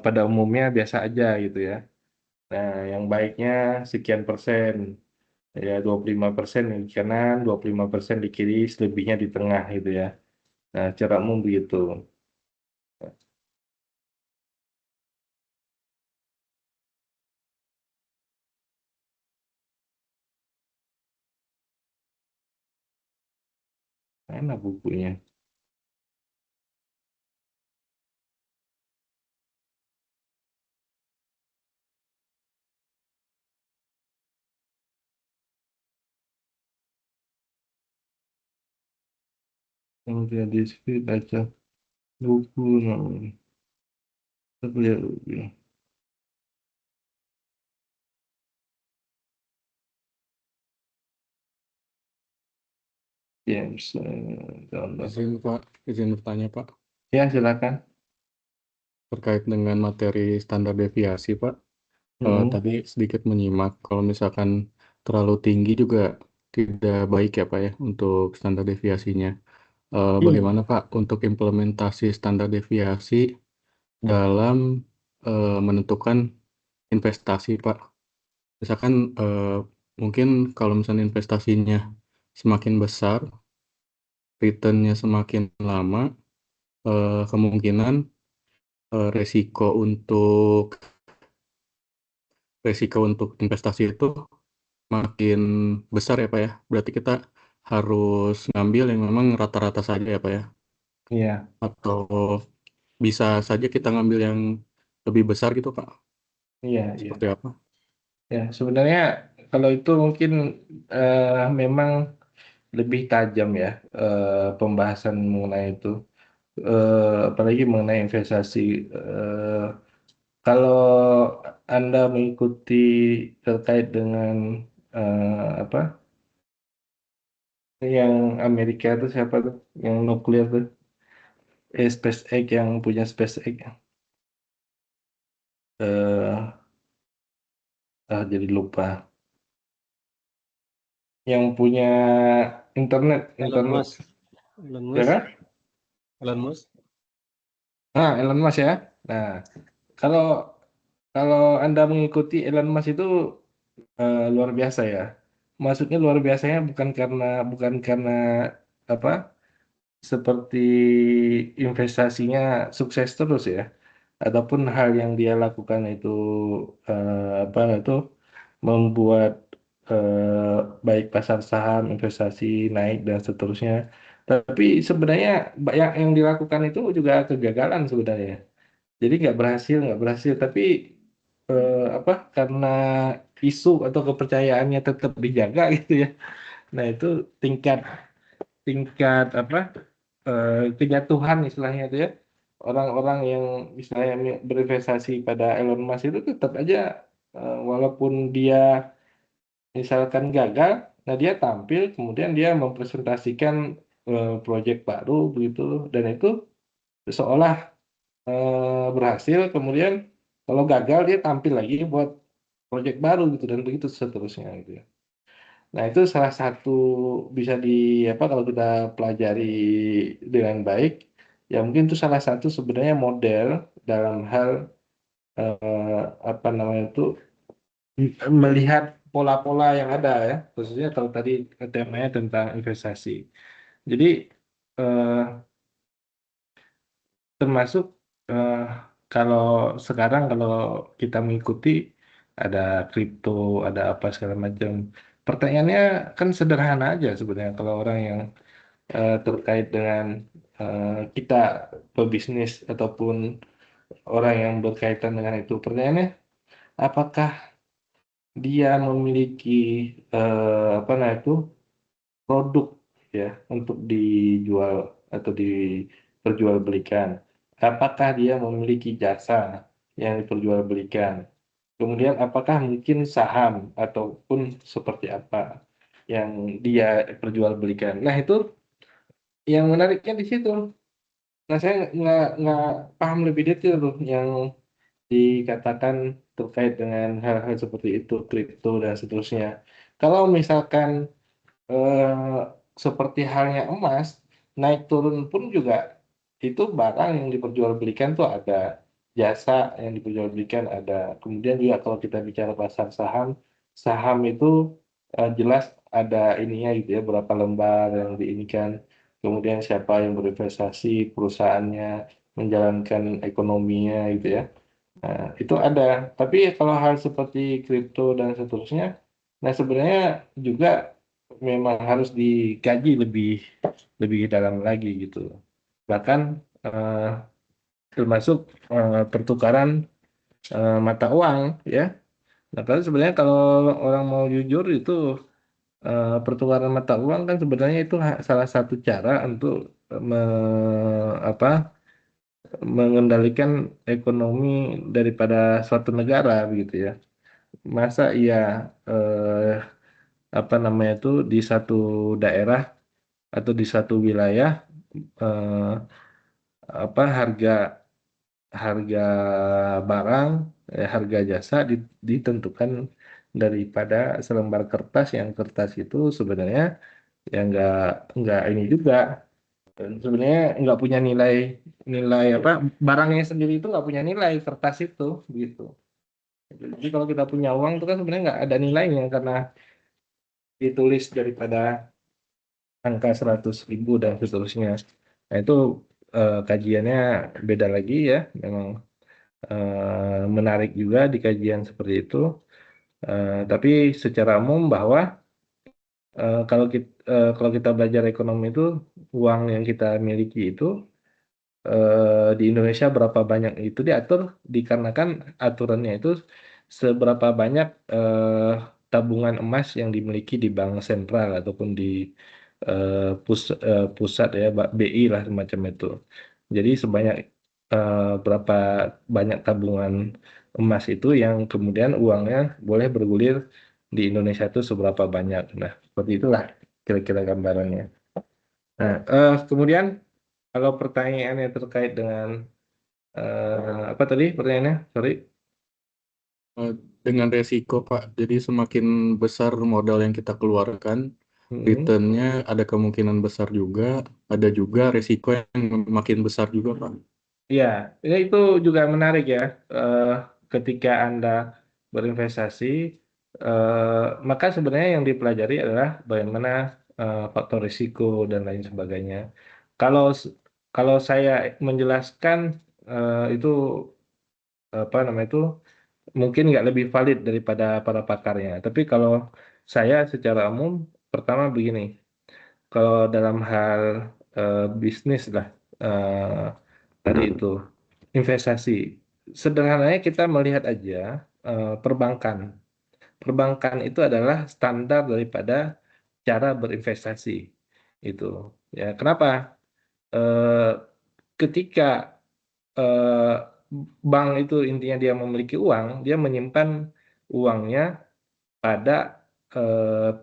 pada umumnya biasa aja gitu ya. Nah, yang baiknya sekian persen, ya 25% di kanan, 25% di kiri, selebihnya di tengah gitu ya. Nah, cara umum begitu. Mana bukunya? Kemudian di sini baca buku namanya. Kita lihat dulu ya. James, download.
Izin bertanya Pak,
Ya, silakan.
terkait dengan materi standar deviasi Pak.
Hmm.
Tadi sedikit menyimak, kalau misalkan terlalu tinggi juga tidak baik ya Pak ya untuk standar deviasinya.
Iya.
Bagaimana Pak untuk implementasi standar deviasi dalam menentukan investasi Pak? Misalkan mungkin kalau misalnya investasinya semakin besar, returnnya semakin lama, kemungkinan resiko untuk investasi itu makin besar ya Pak ya. Berarti kita harus ngambil yang memang rata-rata saja ya Pak ya.
Iya,
Atau bisa saja kita ngambil yang lebih besar gitu Pak.
iya, iya.
Seperti apa?
Ya, sebenarnya kalau itu mungkin memang lebih tajam ya pembahasan mengenai itu. Apalagi mengenai investasi. Kalau Anda mengikuti terkait dengan apa yang Amerika itu siapa tuh yang nuklir tuh SpaceX yang punya SpaceX eh jadi lupa yang punya internet
Elon
internet
Musk. Elon
ya
Musk.
kan?
Elon Musk.
Elon Musk ya. Nah, kalau kalau Anda mengikuti Elon Musk itu luar biasa ya. Maksudnya luar biasanya bukan karena apa? Seperti investasinya sukses terus ya, ataupun hal yang dia lakukan itu apa itu membuat baik pasar saham, investasi naik dan seterusnya. Tapi sebenarnya banyak yang dilakukan itu juga kegagalan sebenarnya. Jadi nggak berhasil. Tapi apa karena isu atau kepercayaannya tetap dijaga gitu ya. Nah itu tingkat tingkat apa kejatuhan istilahnya itu ya orang-orang yang misalnya berinvestasi pada Elon Musk itu tetap aja walaupun dia misalkan gagal, nah dia tampil kemudian dia mempresentasikan proyek baru begitu dan itu seolah berhasil kemudian kalau gagal dia tampil lagi buat proyek baru gitu dan begitu seterusnya gitu ya. Nah, itu salah satu bisa apa kalau kita pelajari dengan baik, ya mungkin itu salah satu sebenarnya model dalam hal apa namanya itu melihat pola-pola yang ada ya, khususnya kalau tadi temanya tentang investasi. Jadi eh, termasuk eh, kalau sekarang kalau kita mengikuti ada kripto, ada apa segala macam. Pertanyaannya kan sederhana aja sebenarnya kalau orang yang terkait dengan kita pebisnis ataupun orang yang berkaitan dengan itu. Pertanyaannya, apakah dia memiliki apa namanya itu produk ya untuk dijual atau diperjualbelikan? Apakah dia memiliki jasa yang diperjualbelikan? Kemudian apakah mungkin saham ataupun seperti apa yang dia perjualbelikan? Nah itu yang menariknya di situ. Nah, saya nggak paham lebih detail tuh yang dikatakan terkait dengan hal-hal seperti itu, kripto dan seterusnya. Kalau misalkan eh, seperti halnya emas, naik turun pun juga itu barang yang diperjualbelikan tuh ada, jasa yang diperjualbelikan ada. Kemudian juga kalau kita bicara pasar saham, saham itu jelas ada ininya gitu ya, berapa lembar yang diinikan. Kemudian siapa yang berinvestasi, perusahaannya, menjalankan ekonominya gitu ya. Nah, itu ada. Tapi kalau hal seperti kripto dan seterusnya, nah sebenarnya juga memang harus dikaji lebih lebih dalam lagi gitu. Bahkan eh, termasuk pertukaran mata uang ya. Nah, kalau sebenarnya kalau orang mau jujur itu pertukaran mata uang kan sebenarnya itu salah satu cara untuk apa mengendalikan ekonomi daripada suatu negara begitu ya. Masa iya eh, apa namanya itu di satu daerah atau di satu wilayah eh, apa harga barang harga jasa ditentukan daripada selembar kertas yang kertas itu sebenarnya ya nggak ini juga. Dan sebenarnya nggak punya nilai nilai apa barangnya sendiri itu nggak punya nilai kertas itu gitu. Jadi kalau kita punya uang itu kan sebenarnya nggak ada nilainya karena ditulis daripada angka 100.000 dan seterusnya. Nah itu kajiannya beda lagi ya, memang menarik juga di kajian seperti itu. Tapi secara umum bahwa kalau kita belajar ekonomi itu uang yang kita miliki itu di Indonesia berapa banyak itu diatur dikarenakan aturannya itu seberapa banyak tabungan emas yang dimiliki di bank sentral ataupun di pusat ya BI lah semacam itu. Jadi sebanyak berapa banyak tabungan emas itu yang kemudian uangnya boleh bergulir di Indonesia itu seberapa banyak. Nah, seperti itulah kira-kira gambarannya. Nah, kemudian kalau pertanyaannya terkait dengan apa tadi pertanyaannya? Sorry.
Eh, Dengan resiko, Pak. Jadi semakin besar modal yang kita keluarkan,
Hmm.
returnnya ada kemungkinan besar juga, ada juga resiko yang makin besar juga, Pak.
Ya, ini itu juga menarik ya. Eh, Ketika Anda berinvestasi, maka sebenarnya yang dipelajari adalah bagaimana faktor risiko dan lain sebagainya. Kalau kalau saya menjelaskan itu apa namanya itu mungkin nggak lebih valid daripada para pakarnya. Tapi kalau saya secara umum, pertama begini, kalau dalam hal bisnis lah eh, tadi itu investasi, sederhananya kita melihat aja perbankan. Perbankan itu adalah standar daripada cara berinvestasi itu. Ya, kenapa? Eh, Ketika eh, bank itu intinya dia memiliki uang, dia menyimpan uangnya pada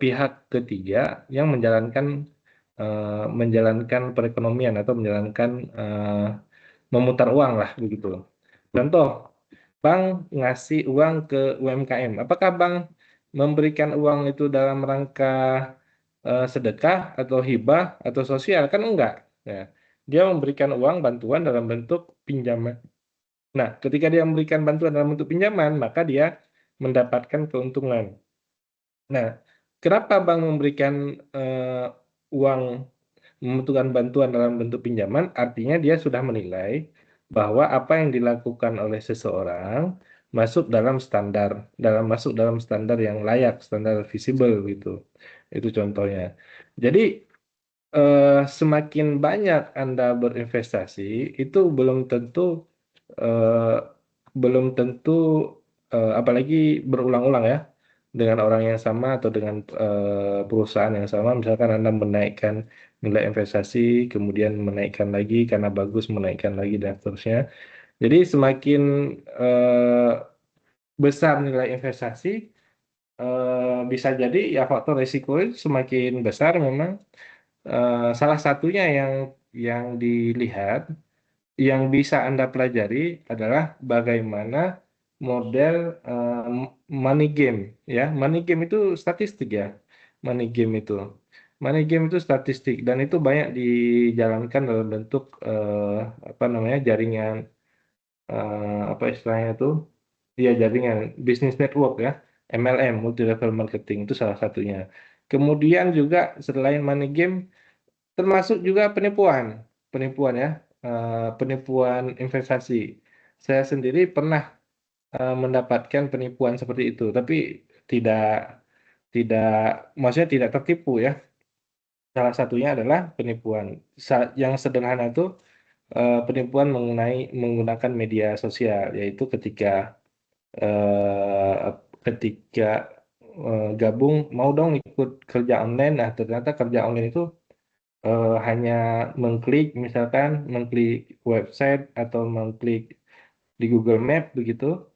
pihak ketiga yang menjalankan perekonomian atau menjalankan memutar uang lah begitu. Contoh, bank ngasih uang ke UMKM. Apakah bank memberikan uang itu dalam rangka sedekah atau hibah atau sosial? Kan enggak. Ya. Dia memberikan uang bantuan dalam bentuk pinjaman. Nah, ketika dia memberikan bantuan dalam bentuk pinjaman, maka dia mendapatkan keuntungan. Nah, kenapa bank memberikan uang, membutuhkan bantuan dalam bentuk pinjaman? Artinya dia sudah menilai bahwa apa yang dilakukan oleh seseorang masuk dalam standar yang layak, standar visible gitu. Itu contohnya. Jadi semakin banyak Anda berinvestasi, itu eh, belum tentu apalagi berulang-ulang ya dengan orang yang sama atau dengan perusahaan yang sama. Misalkan Anda menaikkan nilai investasi, kemudian menaikkan lagi karena bagus, menaikkan lagi dan seterusnya. Jadi semakin eh, besar nilai investasi, bisa jadi ya faktor risiko itu semakin besar memang. Salah satunya yang dilihat, yang bisa Anda pelajari adalah bagaimana model money game, ya. Money game itu statistik ya. Money game itu. Money game itu statistik dan itu banyak dijalankan dalam bentuk apa namanya jaringan apa istilahnya itu? Iya, jaringan business network ya. MLM, multi level marketing itu salah satunya. Kemudian juga selain money game termasuk juga penipuan, penipuan ya, penipuan investasi. Saya sendiri pernah mendapatkan penipuan seperti itu, tapi tidak tidak, maksudnya tidak tertipu ya. Salah satunya adalah penipuan. Yang sederhana itu penipuan menggunakan media sosial, yaitu eh, ketika gabung mau dong ikut kerja online, nah ternyata kerja online itu hanya mengklik website atau mengklik di Google Map begitu,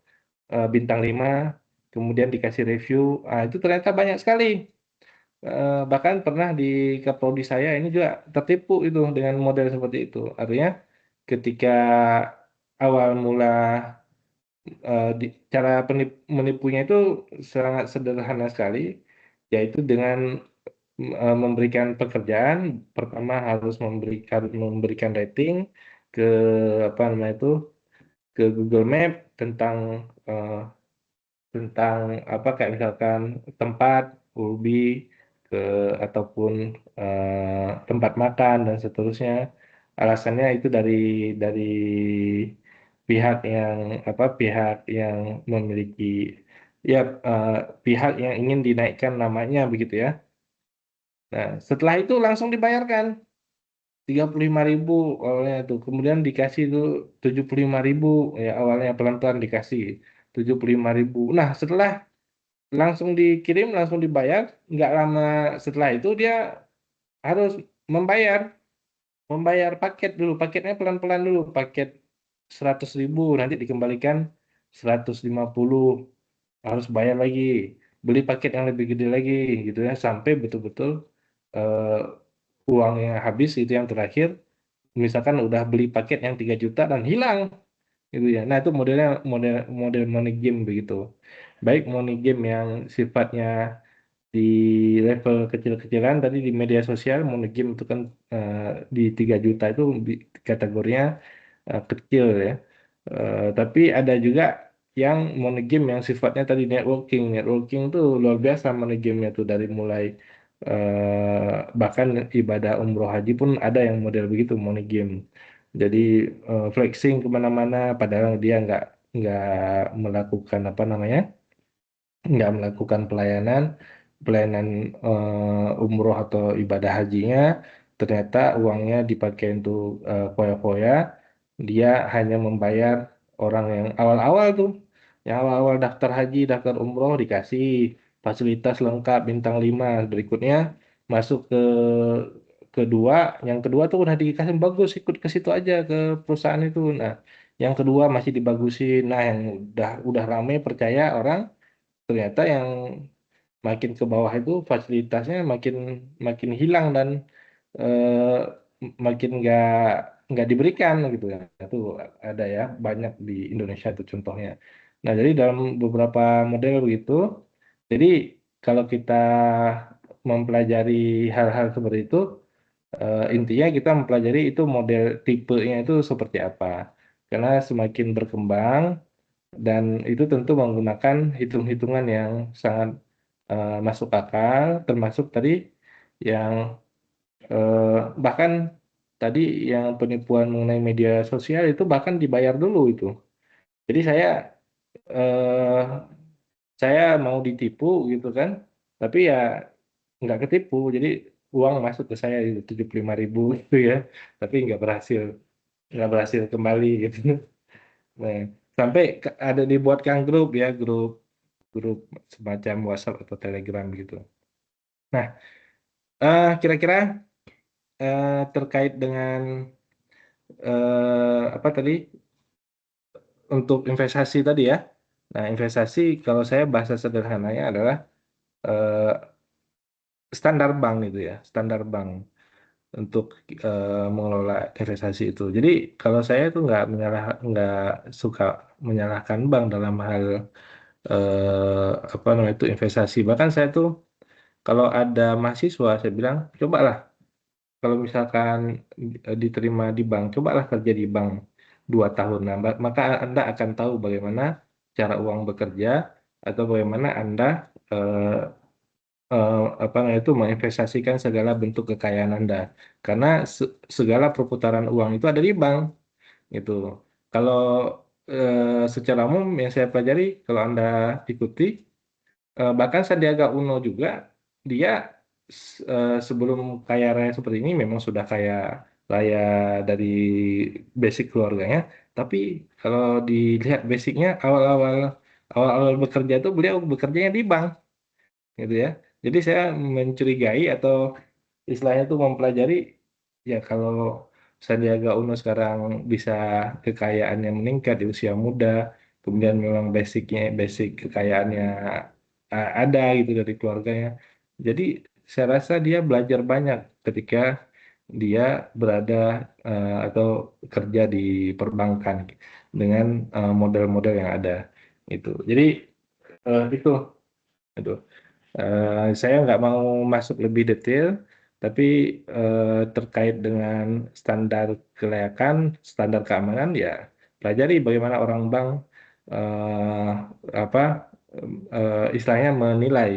bintang 5 kemudian dikasih review. Itu ternyata banyak sekali. Bahkan pernah di kaprodi saya ini juga tertipu itu dengan model seperti itu. Artinya ketika awal mula cara menipunya itu sangat sederhana sekali, yaitu dengan memberikan pekerjaan. Pertama harus memberikan rating ke apa namanya itu, ke Google Map tentang eh, tentang apa, kayak misalkan tempat ubi ke ataupun tempat makan dan seterusnya. Alasannya itu dari pihak yang memiliki, ya, eh, pihak yang ingin dinaikkan namanya begitu ya. Nah, setelah itu langsung dibayarkan 35.000 awalnya tuh. Kemudian dikasih tuh 75.000, ya awalnya pelan-pelan dikasih 75.000. Nah, setelah langsung dikirim, langsung dibayar, nggak lama setelah itu dia harus membayar membayar paket dulu. Paketnya pelan-pelan dulu. Paket 100.000 nanti dikembalikan 150, harus bayar lagi. Beli paket yang lebih gede lagi gitu ya, sampai betul-betul eh, uangnya habis. Itu yang terakhir, misalkan udah beli paket yang 3 juta dan hilang gitu ya. Nah, itu modelnya model model money game begitu. Baik money game yang sifatnya di level kecil-kecilan, tadi di media sosial money game itu kan eh, di 3 juta itu kategorinya kecil ya. Tapi ada juga yang money game yang sifatnya tadi networking. Networking tuh luar biasa money game-nya tuh, dari mulai bahkan ibadah umroh haji pun ada yang model begitu money game. Jadi flexing kemana-mana padahal dia nggak melakukan apa namanya, nggak melakukan pelayanan pelayanan umroh atau ibadah hajinya, ternyata uangnya dipakai untuk foya-foya. Dia hanya membayar orang yang awal-awal tuh, yang awal-awal daftar haji, daftar umroh, dikasih fasilitas lengkap bintang 5. Berikutnya masuk kedua, yang kedua tuh udah dikasih bagus, ikut ke situ aja, ke perusahaan itu. Nah, yang kedua masih dibagusin. Nah, yang udah ramai percaya orang, ternyata yang makin ke bawah itu fasilitasnya makin makin hilang dan eh, makin nggak diberikan gitu ya. Itu ada ya, banyak di Indonesia itu contohnya. Nah, jadi dalam beberapa model begitu, jadi kalau kita mempelajari hal-hal seperti itu, intinya kita mempelajari itu model tipenya itu seperti apa. Karena semakin berkembang dan itu tentu menggunakan hitung-hitungan yang sangat masuk akal, termasuk tadi yang bahkan tadi yang penipuan mengenai media sosial itu bahkan dibayar dulu itu. Jadi eh, saya mau ditipu gitu kan, tapi ya nggak ketipu. Jadi uang masuk ke saya itu 75.000 itu ya, tapi nggak berhasil kembali gitu. Nah, sampai ada dibuatkan grup ya, grup grup semacam WhatsApp atau Telegram gitu. Nah, kira-kira terkait dengan apa tadi untuk investasi tadi ya. Nah, investasi kalau saya bahasa sederhananya adalah eh, standar bank gitu ya, standar bank untuk mengelola investasi itu. Jadi kalau saya tuh nggak suka menyalahkan bank dalam hal apa namanya itu investasi. Bahkan saya tuh kalau ada mahasiswa saya bilang cobalah kalau misalkan diterima di bank, cobalah kerja di bank 2 tahun. Nah, maka Anda akan tahu bagaimana cara uang bekerja atau bagaimana Anda eh, apa namanya itu menginvestasikan segala bentuk kekayaan Anda. Karena segala perputaran uang itu ada di bank, gitu. Kalau secara umum yang saya pelajari, kalau Anda ikuti, bahkan Sandiaga Uno juga dia sebelum kaya raya seperti ini memang sudah kaya raya dari basic keluarganya. Tapi kalau dilihat basicnya awal-awal bekerja itu beliau bekerjanya di bank, gitu ya. Jadi saya mencurigai atau istilahnya itu mempelajari ya kalau Sandiaga Uno sekarang bisa kekayaannya meningkat di usia muda, kemudian memang basic kekayaannya ada gitu dari keluarganya. Jadi saya rasa dia belajar banyak ketika dia berada atau kerja di perbankan dengan model-model yang ada itu. Jadi itu. Aduh. Saya nggak mau masuk lebih detail, tapi terkait dengan standar kelayakan, standar keamanan, ya pelajari bagaimana orang bank eh, apa istilahnya menilai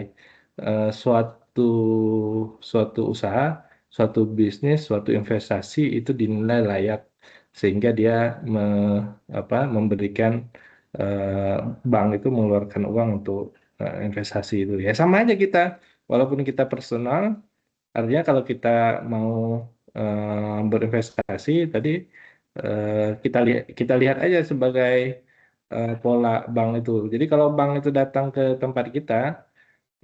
suatu suatu usaha, suatu bisnis, suatu investasi itu dinilai layak sehingga dia memberikan eh, bank itu mengeluarkan uang untuk investasi itu ya sama aja kita walaupun kita personal artinya kalau kita mau berinvestasi tadi kita lihat aja sebagai pola bank itu jadi kalau bank itu datang ke tempat kita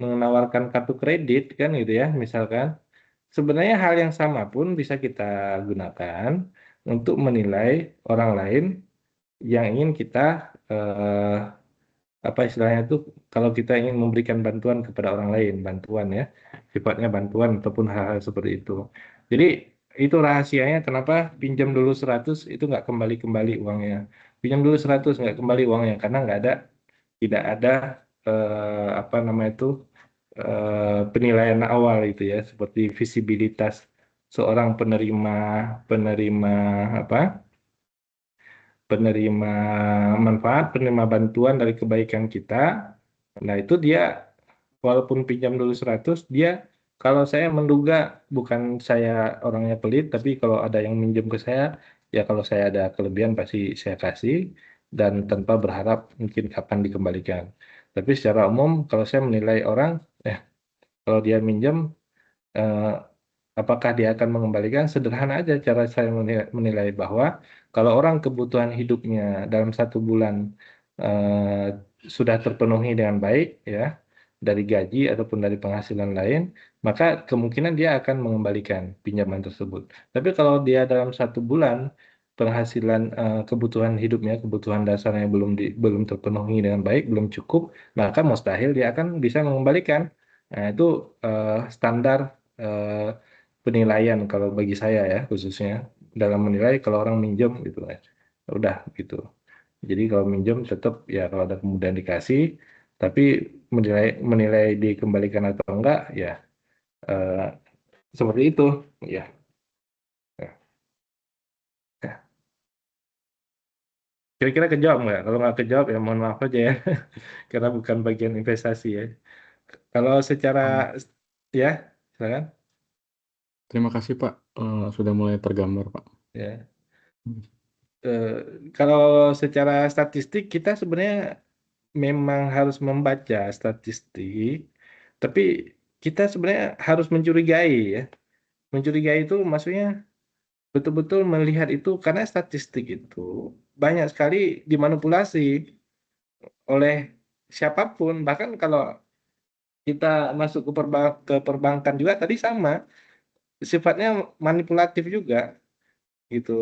menawarkan kartu kredit kan gitu ya misalkan sebenarnya hal yang sama pun bisa kita gunakan untuk menilai orang lain yang ingin kita eh, apa istilahnya itu kalau kita ingin memberikan bantuan kepada orang lain, bantuan ya, sifatnya bantuan ataupun hal-hal seperti itu. Jadi itu rahasianya kenapa pinjam dulu 100 itu nggak kembali-kembali uangnya. Pinjam dulu 100 nggak kembali uangnya karena tidak ada apa nama itu penilaian awal itu ya, seperti visibilitas seorang penerima penerima apa penerima manfaat, penerima bantuan dari kebaikan kita. Nah, itu dia walaupun pinjam dulu 100, dia kalau saya menduga bukan saya orangnya pelit, tapi kalau ada yang minjem ke saya, ya kalau saya ada kelebihan pasti saya kasih dan tanpa berharap mungkin kapan dikembalikan. Tapi secara umum kalau saya menilai orang, kalau dia minjem eh, apakah dia akan mengembalikan? Sederhana aja cara saya menilai bahwa kalau orang kebutuhan hidupnya dalam 1 bulan eh, sudah terpenuhi dengan baik, ya dari gaji ataupun dari penghasilan lain, maka kemungkinan dia akan mengembalikan pinjaman tersebut. Tapi kalau dia dalam 1 bulan penghasilan kebutuhan hidupnya, kebutuhan dasarnya belum terpenuhi dengan baik, belum cukup, maka mustahil dia akan bisa mengembalikan. Nah, itu standar eh, penilaian kalau bagi saya ya, khususnya dalam menilai kalau orang minjem gitu ya. Udah gitu. Jadi kalau minjem tetap ya kalau ada kemudian dikasih, tapi menilai menilai dikembalikan atau enggak ya eh, seperti itu. Ya. Ya. Ya. Kira-kira kejawab nggak? Kalau nggak kejawab ya mohon maaf aja ya, karena bukan bagian investasi ya. Kalau secara
Oh,
ya, silakan.
terima kasih Pak. Sudah mulai tergambar Pak.
Ya.
Hmm.
Eh, Kalau secara statistik kita sebenarnya memang harus membaca statistik, tapi kita sebenarnya harus mencurigai ya. Mencurigai itu maksudnya betul-betul melihat itu karena statistik itu banyak sekali dimanipulasi oleh siapapun. Bahkan kalau kita masuk ke perbankan juga tadi sama, sifatnya manipulatif juga gitu.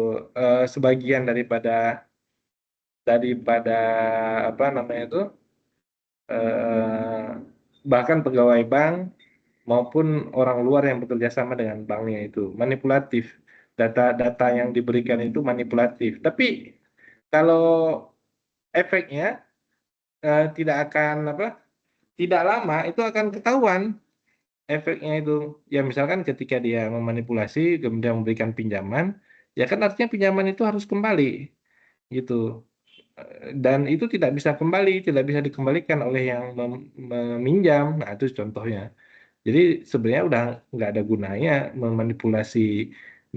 Sebagian daripada apa namanya itu eh, bahkan pegawai bank maupun orang luar yang bekerja sama dengan banknya itu manipulatif. Data-data yang diberikan itu manipulatif. Tapi kalau efeknya tidak akan apa? Tidak lama itu akan ketahuan efeknya itu. Ya misalkan ketika dia memanipulasi kemudian memberikan pinjaman, ya kan artinya pinjaman itu harus kembali gitu. Dan itu tidak bisa kembali, tidak bisa dikembalikan oleh yang meminjam. Nah, itu contohnya. Jadi sebenarnya udah nggak ada gunanya memanipulasi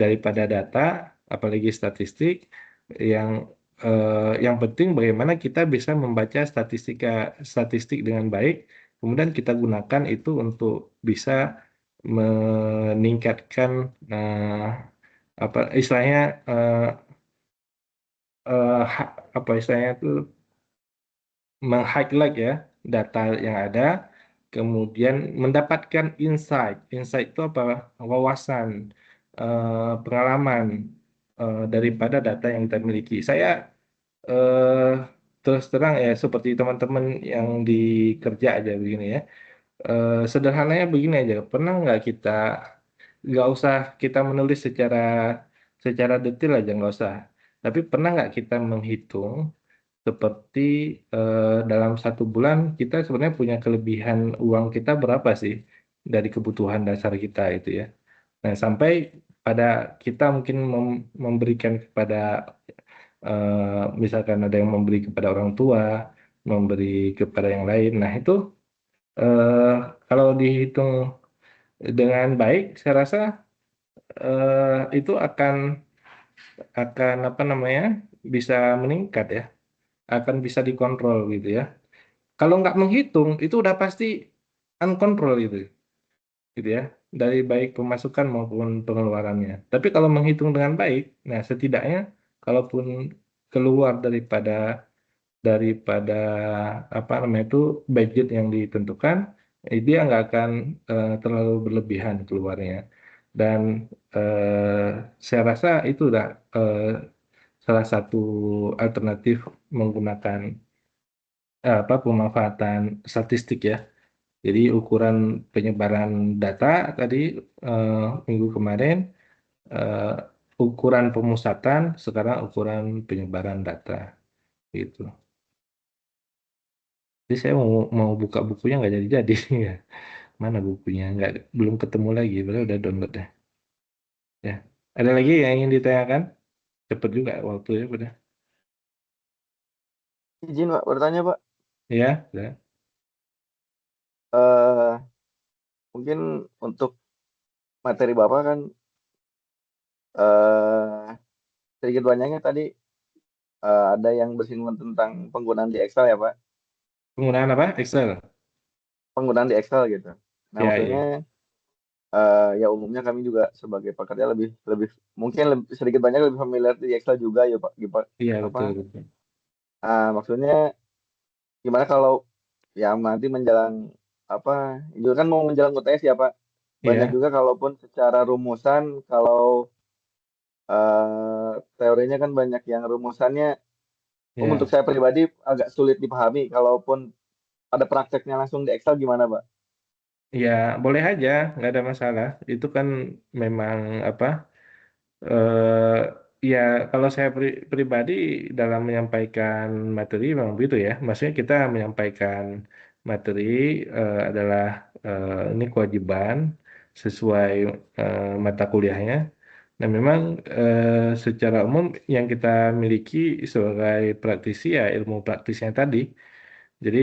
daripada data, apalagi statistik yang yang penting bagaimana kita bisa membaca statistik dengan baik, kemudian kita gunakan itu untuk bisa meningkatkan apa istilahnya apa istilahnya itu meng-highlight ya data yang ada, kemudian mendapatkan insight. Insight itu apa? Wawasan, pengalaman daripada data yang kita miliki. Saya eh, terus terang ya seperti teman-teman yang di kerja aja begini ya. Sederhananya begini aja, pernah nggak usah kita menulis secara detail aja nggak usah. Tapi pernah nggak kita menghitung seperti dalam satu bulan kita sebenarnya punya kelebihan uang kita berapa sih dari kebutuhan dasar kita itu ya. Nah, sampai pada kita mungkin memberikan kepada misalkan ada yang memberi kepada orang tua, memberi kepada yang lain. Nah, itu eh, kalau dihitung dengan baik, saya rasa itu akan apa namanya bisa meningkat ya, akan bisa dikontrol gitu ya. Kalau nggak menghitung, itu udah pasti uncontrol gitu ya, dari baik pemasukan maupun pengeluarannya. Tapi kalau menghitung dengan baik, nah setidaknya kalaupun keluar daripada apa namanya itu budget yang ditentukan, dia nggak akan terlalu berlebihan keluarnya. Dan eh, saya rasa itu udah salah satu alternatif menggunakan apa pemanfaatan statistik ya. Jadi ukuran penyebaran data tadi eh, minggu kemarin, eh, ukuran pemusatan, sekarang ukuran penyebaran data gitu. Jadi saya mau buka bukunya nggak jadi-jadi ya. Mana bukunya? Nggak belum ketemu lagi, padahal udah download deh. Ya. Ada lagi yang ingin ditanyakan? Cepet juga waktunya udah.
Izin Pak bertanya Pak.
Ya, ya.
Eh mungkin untuk materi Bapak kan eh sedikit banyaknya tadi ada yang bersinggungan tentang penggunaan di Excel ya Pak.
Penggunaan apa? Excel.
Penggunaan di Excel gitu. Nah
Ya,
maksudnya
ya.
ya umumnya kami juga sebagai pekerja lebih lebih mungkin sedikit banyak lebih familiar di Excel juga ya Pak.
Iya,
Apa?
betul, betul.
Maksudnya gimana kalau ya nanti menjelang apa? Itu kan mau menjelang UTS ya Pak. Banyak
Iya,
juga kalaupun secara rumusan kalau teorinya kan banyak yang rumusannya untuk
Ya,
saya pribadi agak sulit dipahami. Kalaupun ada prakteknya langsung di Excel gimana, Pak?
ya boleh aja, nggak ada masalah. Itu kan memang apa? eh Ya, kalau saya pribadi dalam menyampaikan materi memang begitu ya. Maksudnya kita menyampaikan materi adalah ini kewajiban sesuai mata kuliahnya. Nah, memang secara umum yang kita miliki sebagai praktisi ya ilmu praktisnya tadi. Jadi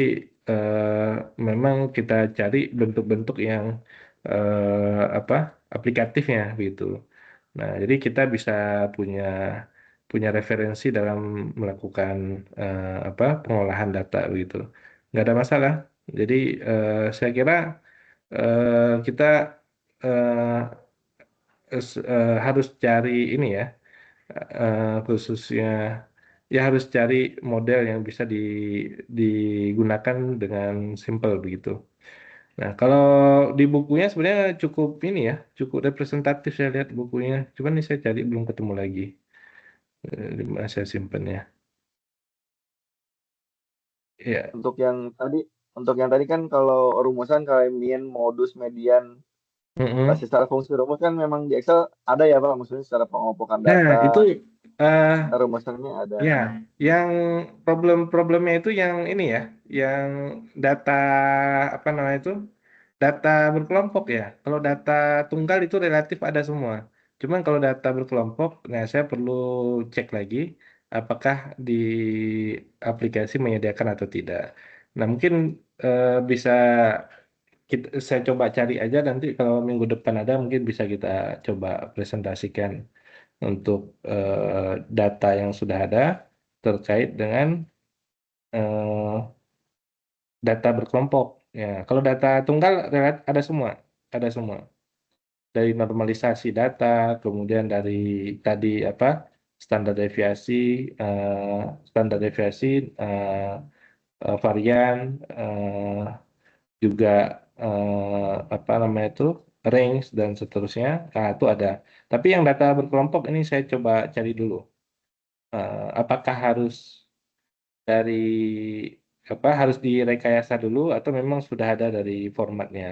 eh, memang kita cari bentuk-bentuk yang apa aplikatifnya gitu. Nah, jadi kita bisa punya punya referensi dalam melakukan apa pengolahan data begitu. Nggak ada masalah. Jadi saya kira kita harus cari ini ya, khususnya ya harus cari model yang bisa digunakan dengan simple begitu. Nah, kalau di bukunya sebenarnya cukup ini ya, cukup representatif saya lihat bukunya. Cuman ini saya cari belum ketemu lagi. Di mana saya simpennya. Ya.
Untuk yang tadi kan kalau rumusan kayak min, modus, median,
Mm-mm.
secara fungsi rumus kan memang di Excel ada ya Pak, maksudnya secara pengelompokan
Nah,
data,
itu eh
rumusannya ada.
ya, yang problemnya itu yang ini ya, yang data apa namanya itu? Data berkelompok ya. Kalau data tunggal itu relatif ada semua. Cuman kalau data berkelompok, nah saya perlu cek lagi apakah di aplikasi menyediakan atau tidak. Nah, mungkin bisa saya coba cari aja nanti kalau minggu depan ada mungkin bisa kita coba presentasikan untuk data yang sudah ada terkait dengan eh, data berkelompok. Ya, kalau data tunggal ada semua, ada semua. Dari normalisasi data, kemudian dari tadi apa eh, standar deviasi, eh, varian, juga apa namanya itu range dan seterusnya. Nah, itu ada. Tapi yang data berkelompok ini saya coba cari dulu. Apakah harus dari apa harus direkayasa dulu atau memang sudah ada dari formatnya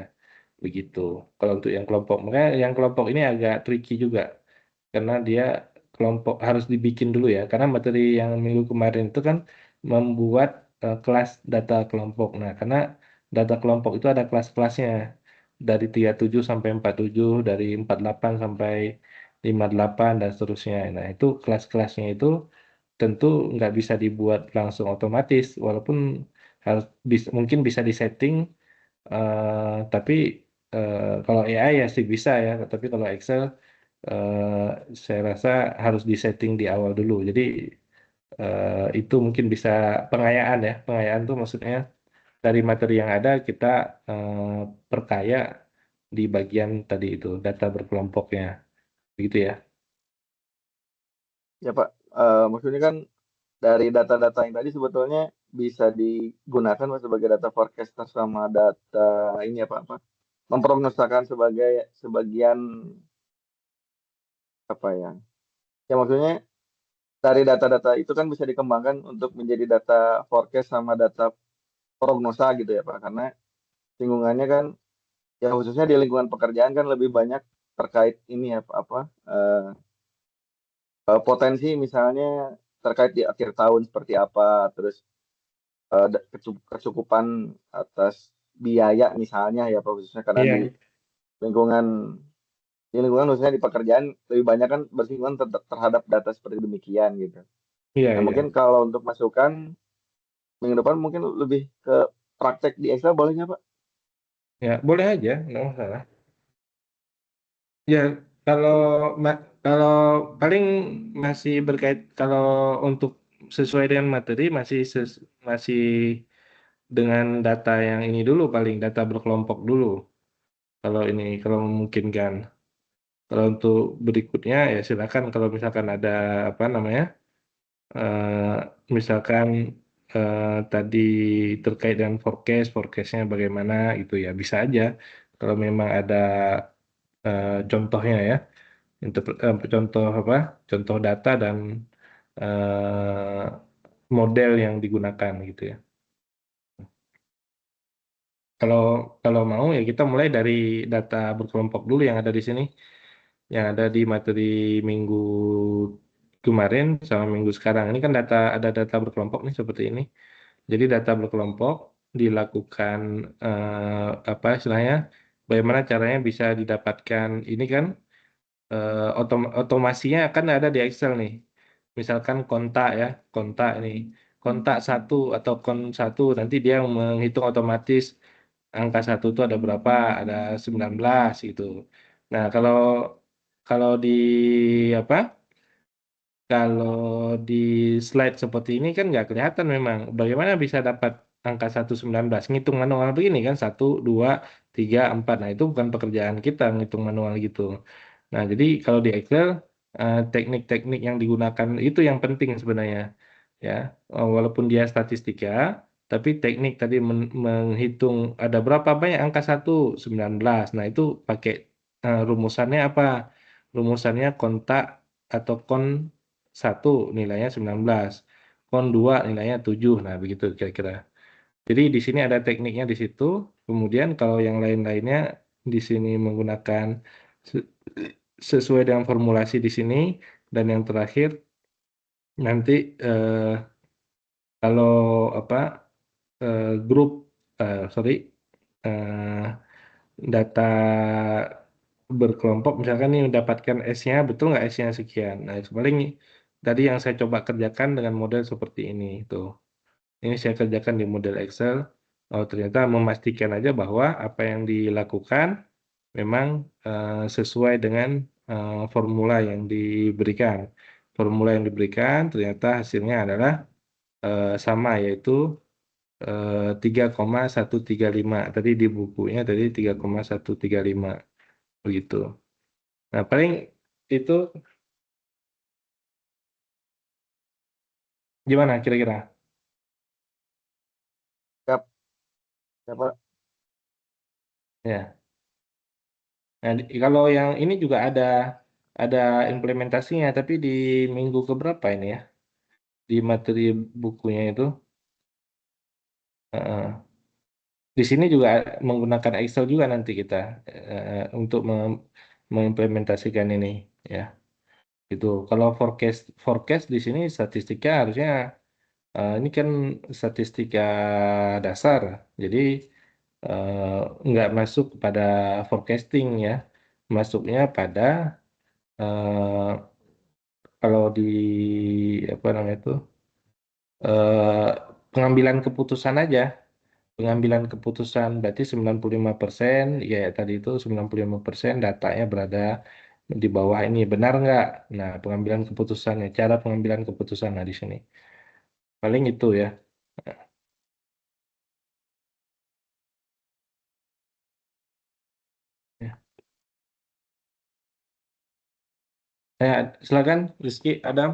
begitu. Kalau untuk yang kelompok, makanya yang kelompok ini agak tricky juga karena dia kelompok harus dibikin dulu ya. Karena materi yang minggu kemarin itu kan membuat kelas data kelompok. Nah, karena data kelompok itu ada kelas-kelasnya dari 37 sampai 47, dari 48 sampai 58 dan seterusnya. Nah, itu kelas-kelasnya itu tentu nggak bisa dibuat langsung otomatis, walaupun harus mungkin bisa disetting, tapi kalau AI ya sih bisa ya, tapi kalau Excel saya rasa harus disetting di awal dulu. Jadi itu mungkin bisa pengayaan ya, pengayaan tuh maksudnya dari materi yang ada kita eh, perkaya di bagian tadi itu data berkelompoknya, begitu ya.
Ya Pak, maksudnya kan dari data-data yang tadi sebetulnya bisa digunakan Pak, sebagai data forecaster sama data ini ya Pak, apa? Memprognosakan sebagai sebagian apa ya? Ya maksudnya dari data-data itu kan bisa dikembangkan untuk menjadi data forecast sama data prognosa gitu ya Pak. Karena singgungannya kan ya khususnya di lingkungan pekerjaan kan lebih banyak terkait ini ya Pak, apa potensi misalnya terkait di akhir tahun seperti apa, terus kecukupan atas biaya misalnya ya Pak, khususnya karena
Iya,
lingkungan lingkungan khususnya di pekerjaan lebih banyak kan bersinggungan terhadap data seperti demikian gitu.
iya,
Nah
iya.
mungkin kalau untuk masukan minggu depan mungkin lebih ke praktek di Excel boleh nggak Pak?
Ya, boleh aja, nggak masalah. Ya, kalau kalau paling masih berkait kalau untuk sesuai dengan materi masih dengan data yang ini dulu paling data berkelompok dulu. Kalau ini kalau memungkinkan. Kalau untuk berikutnya ya silakan kalau misalkan ada apa namanya misalkan tadi terkait dengan forecastnya bagaimana itu ya bisa aja kalau memang ada contohnya ya. contoh apa? Contoh data dan eh, model yang digunakan gitu ya. Kalau kalau mau ya kita mulai dari data berkelompok dulu yang ada di sini, yang ada di materi minggu kemarin sama minggu sekarang. Ini kan ada data berkelompok nih seperti ini. Jadi data berkelompok dilakukan apa istilahnya? Bagaimana caranya bisa didapatkan ini kan otomasinya kan ada di Excel nih. Misalkan kontak ya, kontak ini. Kontak satu atau kon satu nanti dia menghitung otomatis angka satu itu ada berapa, ada 19 gitu. Nah, kalau kalau di apa? Kalau di slide seperti ini kan nggak kelihatan memang. Bagaimana bisa dapat angka 119? Ngitung manual begini kan, 1, 2, 3, 4. Nah, itu bukan pekerjaan kita ngitung manual gitu. Nah, jadi kalau di Excel, teknik-teknik yang digunakan itu yang penting sebenarnya. Ya, walaupun dia statistika, tapi teknik tadi menghitung ada berapa banyak angka 19. Nah, itu pakai rumusannya apa? Rumusannya kontak atau kon satu nilainya 19, kon 2 nilainya 7. Nah, begitu kira-kira. Jadi di sini ada tekniknya di situ. Kemudian kalau yang lain-lainnya di sini menggunakan se- sesuai dengan formulasi di sini, dan yang terakhir nanti kalau apa grup sorry eh, data berkelompok misalkan nih mendapatkan S-nya betul nggak S-nya sekian. Nah, paling tadi yang saya coba kerjakan dengan model seperti ini itu. Ini saya kerjakan di model Excel. Oh, ternyata memastikan aja bahwa apa yang dilakukan memang sesuai dengan formula yang diberikan. Formula yang diberikan ternyata hasilnya adalah sama, yaitu 3,135. Tadi di bukunya tadi 3,135 begitu. Nah, paling itu gimana kira-kira?
Siap, siap, Pak.
Ya. Nah, kalau yang ini juga ada implementasinya, tapi di minggu keberapa ini ya? Di materi bukunya itu. Heeh. Di sini juga menggunakan Excel juga nanti kita untuk mengimplementasikan ini ya. Itu kalau forecast forecast di sini statistika harusnya ini kan statistika dasar, jadi nggak masuk pada forecasting ya, masuknya pada eh, kalau di apa namanya itu eh, pengambilan keputusan aja. Pengambilan keputusan berarti 95%, ya tadi itu 95% datanya berada di bawah ini. Benar nggak? Nah, pengambilan keputusannya, cara pengambilan keputusan nah di sini. Paling itu ya. Ya. Silakan Rizky, Adam.